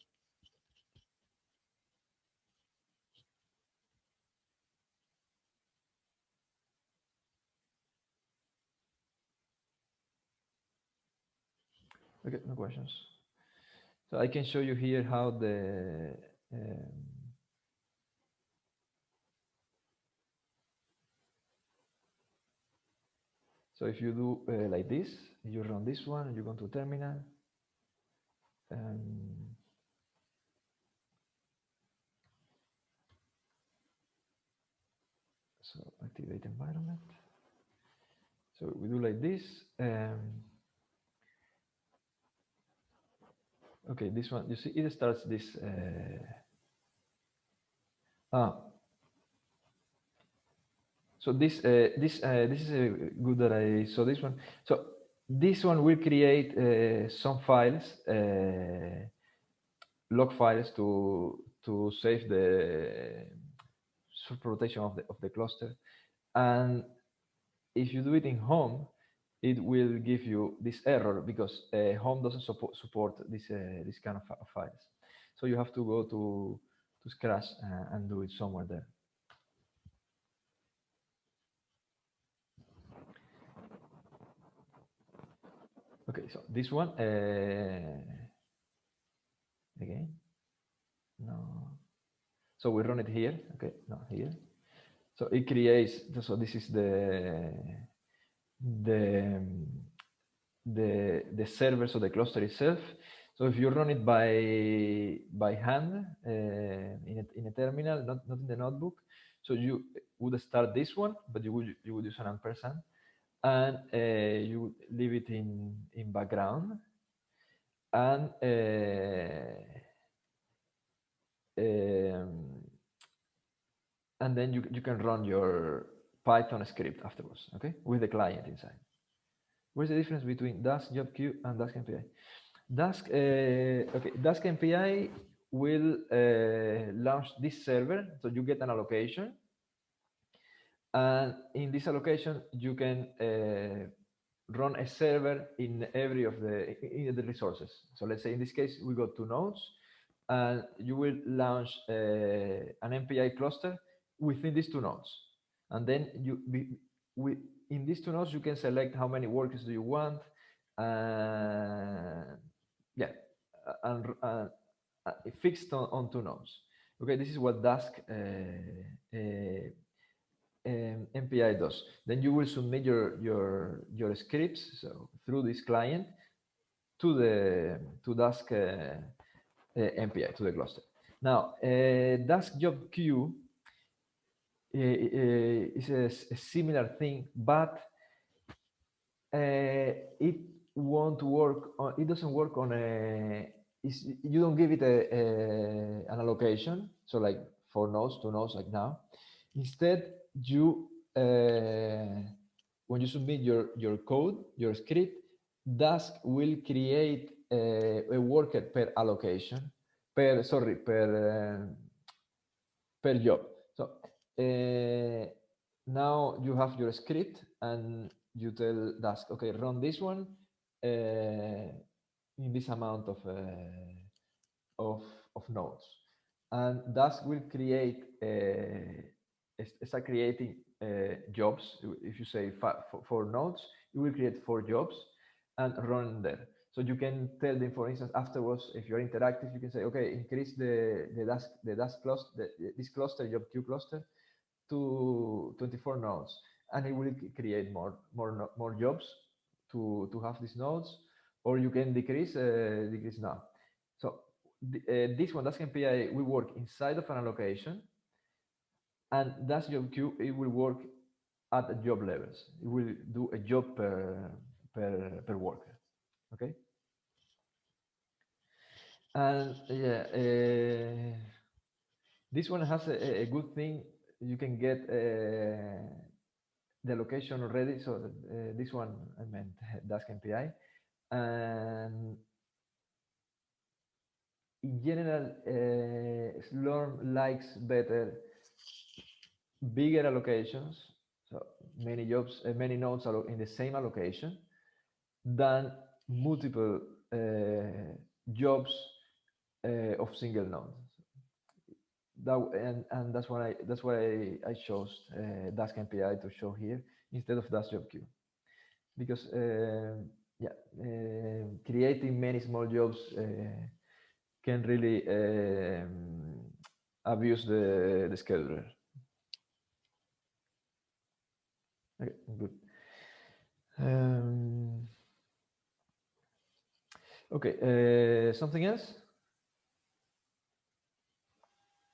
Okay, no questions. So I can show you here how the so if you do like this, you run this one, you go to terminal. So activate environment. So we do like this. Okay, this one, you see, it starts this. So this is good that I saw this one. So this one will create some files, log files to save the rotation of the cluster. And if you do it in home, it will give you this error because home doesn't support this kind of files. So you have to go to scratch and do it somewhere there. Okay, so this one again. No. So we run it here. Okay, no, here. So it creates. So this is the server, so the cluster itself. So if you run it by hand in a terminal, not in the notebook, so you would start this one, but you would use an ampersand, and you would leave it in background, and then you can run your Python script afterwards, okay, with the client inside. Where's the difference between Dask job queue and Dask MPI? Dask, okay, Dask MPI will launch this server, so you get an allocation, and in this allocation you can run a server in every of the resources. So let's say in this case we got 2 nodes, and you will launch an MPI cluster within these 2 nodes, and then in these 2 nodes you can select how many workers do you want, yeah, and fixed on 2 nodes. Okay, this is what Dask MPI does. Then you will submit your scripts, so through this client to Dask MPI, to the cluster. Now, Dask job queue is a similar thing, but it won't work on, it doesn't work on you don't give it an allocation, so like 4 nodes, 2 nodes like now. Instead, you when you submit your code, your script, Dask will create a worker per allocation, per job. So now you have your script, and you tell Dask, okay, run this one in this amount of nodes, and Dask will create start creating jobs. If you say 4 nodes, it will create 4 jobs and run there. So you can tell them, for instance, afterwards, if you're interactive, you can say, okay, increase the Dask cluster, this cluster, job queue cluster, to 24 nodes, and it will create more jobs to have these nodes, or you can decrease now. So this one, Dask MPI, will work inside of an allocation, and Dask job queue, it will work at the job levels. It will do a job per worker. Okay. And yeah, this one has a good thing. You can get the location already. So this one, I meant Dask MPI. And in general, Slurm likes better bigger allocations. So many jobs, many nodes are in the same allocation than multiple jobs of single nodes. And that's why I chose Dask MPI to show here instead of Dask job queue, because creating many small jobs can really abuse the scheduler. Okay, good. Okay, something else?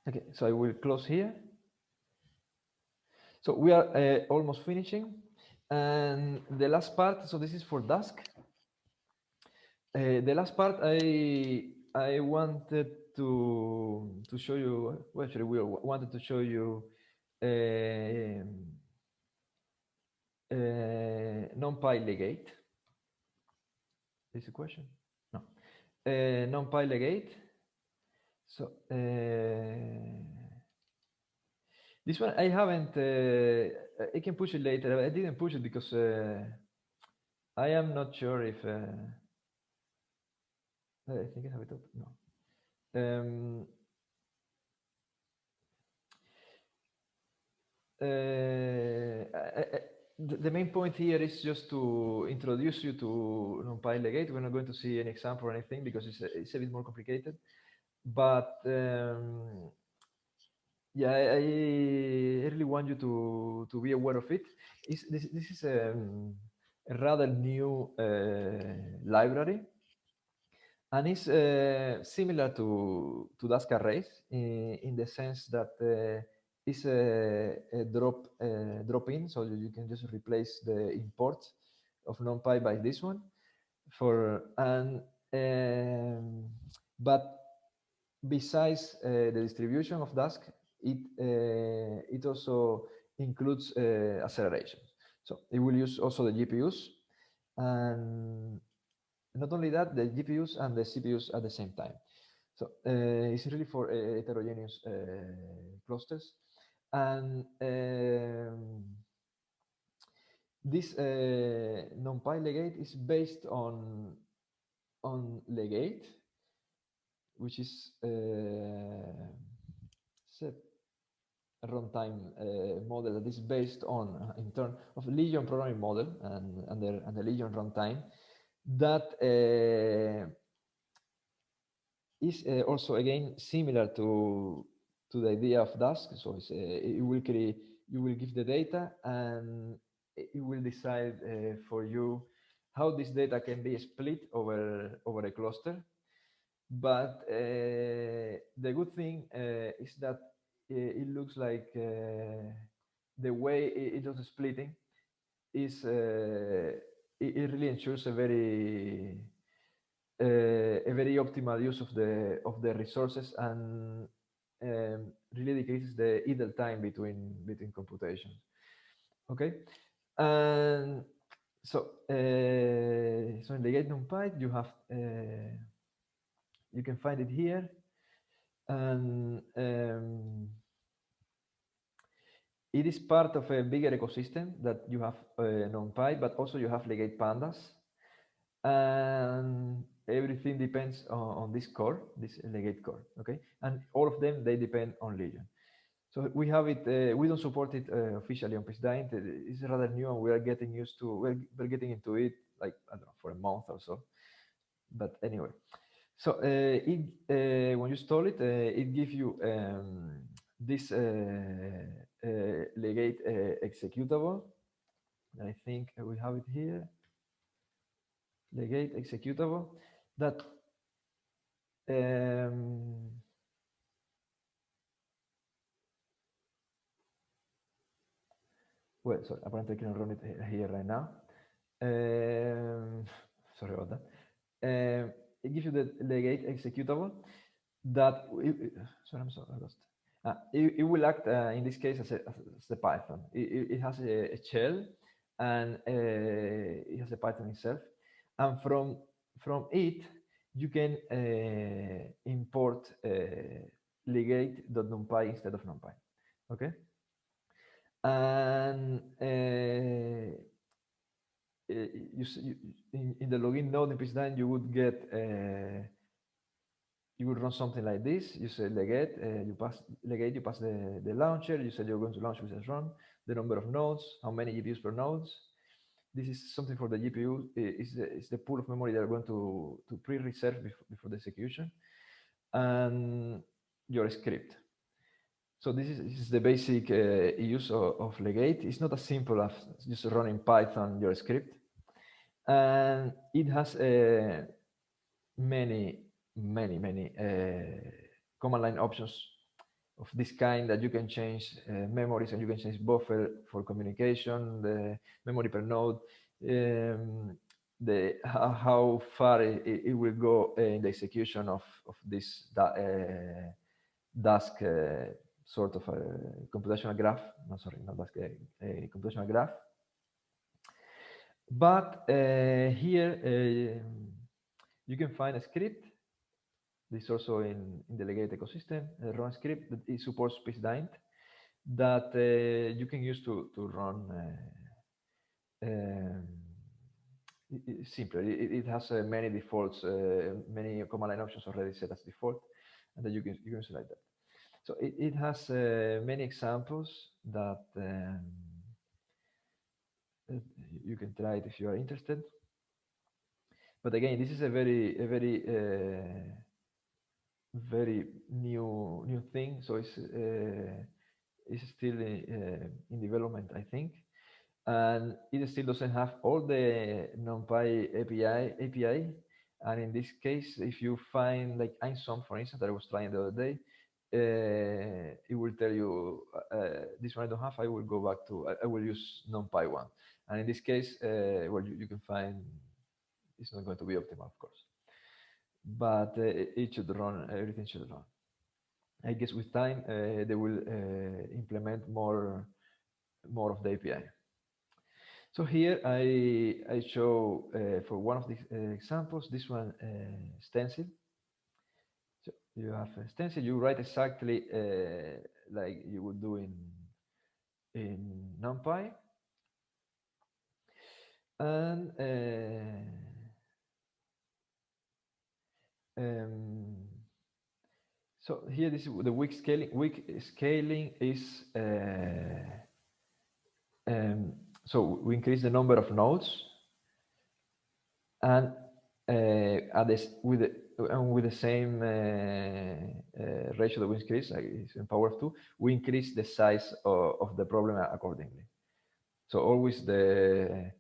Okay, so I will close here. So we are almost finishing. And the last part, so this is for Dask. The last part, I wanted to show you, well, actually we wanted to show you NumPy Legate. Is a question? No. NumPy Legate. So this one I haven't. I can push it later. I didn't push it because I am not sure if. I think I have it up. No. The main point here is just to introduce you to NumPy Legate. We're not going to see any example or anything because it's a bit more complicated. But yeah, I really want you to be aware of it. This is a rather new library, and it's similar to Dask arrays in the sense that it's a drop-in, so you can just replace the import of NumPy by this one. But besides the distribution of Dask, it also includes acceleration. So it will use also the GPUs, and not only that, the GPUs and the CPUs at the same time. So it's really for heterogeneous clusters. And this NumPy Legate is based on Legate, which is set runtime model that is based on, in terms of Legion programming model and the Legion runtime, that is also again similar to the idea of Dask. So it's, you will give the data, and it will decide for you how this data can be split over a cluster. But the good thing is that it looks like the way it does the splitting is it really ensures a very optimal use of the resources, and really decreases the idle time between computations. Okay, and so so in the Legate NumPy you have you can find it here, and it is part of a bigger ecosystem that you have NumPy, but also you have Legate Pandas, and everything depends on this core, this Legate core. Okay, and all of them, they depend on Legion. So we have it. We don't support it officially on PageDyne. It's rather new, and we are getting used to. We're getting into it, like, I don't know, for a month or so. but anyway. So when you install it, it gives you this legate executable. I think we have it here. Legate executable that well, sorry, apparently I cannot run it here right now. Sorry about that. It gives you the legate executable that sorry, I'm sorry, I lost. It will act in this case as a Python. It has a shell, and it has a Python itself, and from it you can import legate.numpy instead of numpy. Okay, and in the login node in PCDine you would get you would run something like this. You say legate, you pass legate, you pass the launcher. You said you're going to launch with a run, the number of nodes, how many GPUs per nodes. This is something for the GPU. It's the pool of memory they're going to pre-reserve before the execution, and your script. So this is the basic use of legate. It's not as simple as just running Python your script, and it has many command line options of this kind that you can change memories, and you can change buffer for communication, the memory per node, how far it will go in the execution of this Dask sort of a computational graph. No, sorry, not Dask, a computational graph. But here you can find a script. This is also in the Legate ecosystem, a run script that it supports PCDine that you can use to run simpler. It has many defaults, many command line options already set as default, and that you can select that. So it has many examples that you can try it if you are interested. But again, this is a very new thing, so it's still in development, I think, and it still doesn't have all the NumPy API. And in this case, if you find like IPCM, for instance, that I was trying the other day, it will tell you this one I don't have. I will go back to I will use NumPy one, and in this case, well, you can find it's not going to be optimal, of course, but it should run. Everything should run. I guess with time they will implement more of the API. So here I show for one of the examples, this one stencil. So you have a stencil. You write exactly like you would do in NumPy, and so here this is the weak scaling. Weak scaling is so we increase the number of nodes, and with the same ratio that we increase, like it's in power of 2, we increase the size of the problem accordingly. So always the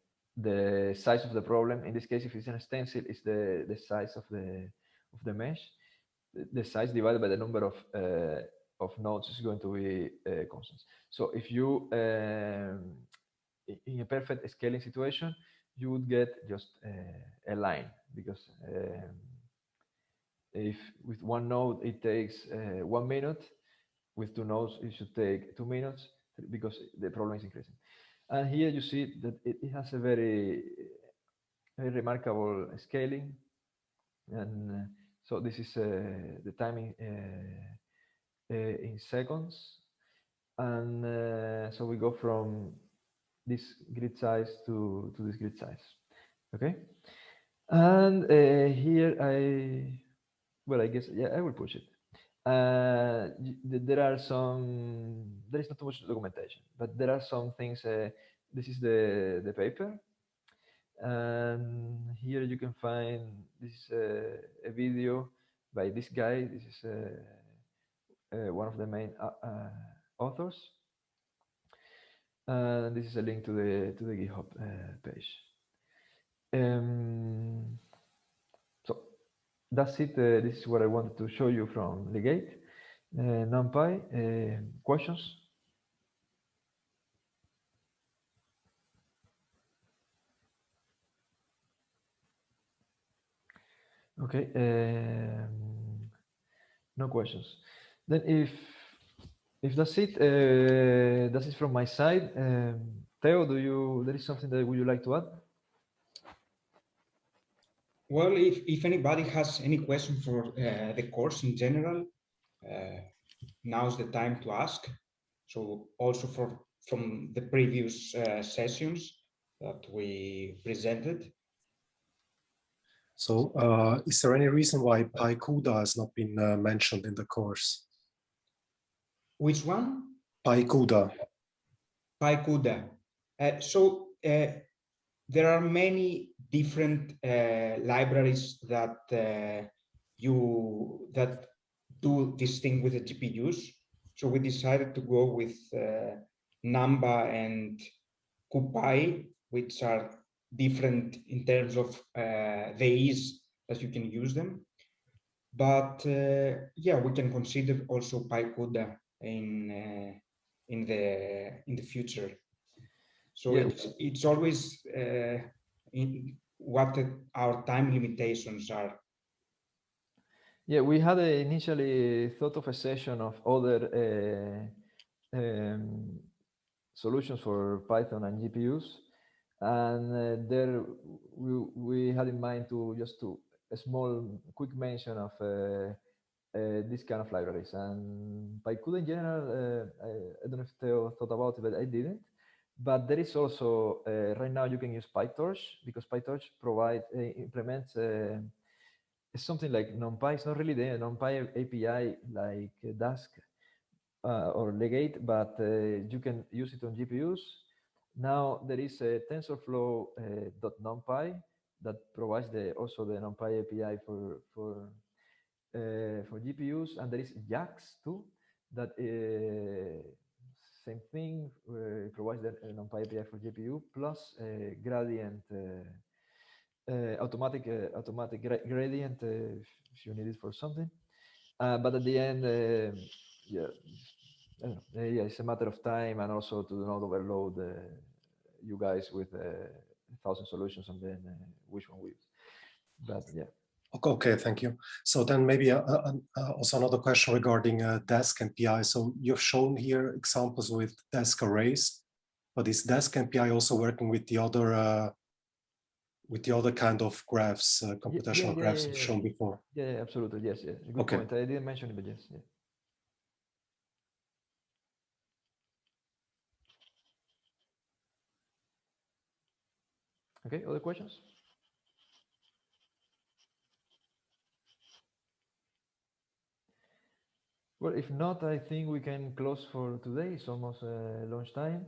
size of the problem, in this case, if it's an stencil, is the size of the mesh. The size divided by the number of nodes is going to be constant. So if you in a perfect scaling situation, you would get just a line, because if with one node it takes 1 minute, with 2 nodes it should take 2 minutes, because the problem is increasing. And here you see that it has a very remarkable scaling, and so this is the timing in seconds, and so we go from this grid size to this grid size. Okay, and here I guess, yeah, I will push it. There is not too much documentation, but there are some things. This is the paper, And here you can find this is a video by this guy. This is one of the main authors. And this is a link to the GitHub page. So that's it. This is what I wanted to show you from Legate. NumPy, questions? Okay, no questions. Then if that's it from my side. Theo, there is something that would you like to add? Well, if anybody has any question for the course in general, now's the time to ask. So also from the previous sessions that we presented. So is there any reason why PyCUDA has not been mentioned in the course? Which one? PyCUDA. PyCUDA. There are many different libraries that do this thing with the GPUs. So we decided to go with NumPy and CuPy, which are different in terms of the ease that you can use them. But yeah, we can consider also PyCUDA in the future. So yeah, it's always in what our time limitations are. Yeah, we had initially thought of a session of other solutions for Python and GPUs, and there we had in mind to just do a small quick mention of this kind of libraries. And PyCUDA in general, I don't know if Theo thought about it, but I didn't. But there is also right now you can use PyTorch, because PyTorch implements something like NumPy. It's not really the NumPy API like Dask or Legate, but you can use it on GPUs. Now there is a TensorFlow.numpy that provides also the NumPy API for GPUs, and there is JAX too that same thing, provides the NumPy API for GPU plus gradient automatic gradient if you need it for something. But at the end, yeah, I don't know, yeah, it's a matter of time, and also to not overload you guys with 1,000 solutions and then which one we use. But yeah. Okay, thank you. So then maybe also another question regarding Dask and PI. So you've shown here examples with Dask arrays, but is Dask and PI also working with the other kind of graphs, computational graphs you've shown before? Yeah, absolutely. Yes, yes. Good point. I didn't mention it, but yes. Yeah. Okay, other questions? Well, if not, I think we can close for today. It's almost lunchtime.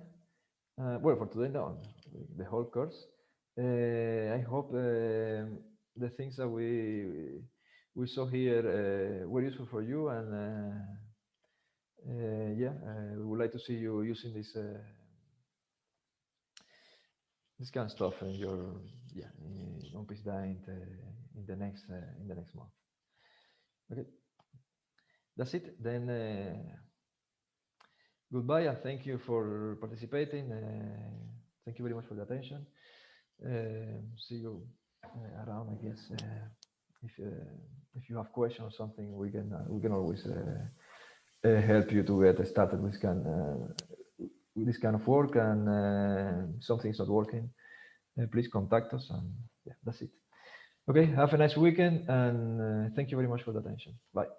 Well, for today, no, the whole course. I hope the things that we saw here were useful for you, and yeah, we would like to see you using this kind of stuff in your on PyDyn in the next month. Okay. That's it. Then goodbye, and thank you for participating. Thank you very much for the attention. See you around, I guess. If you have questions or something, we can always help you to get started with this kind of work. And something's not working, please contact us. And yeah, that's it. Okay. Have a nice weekend, and thank you very much for the attention. Bye.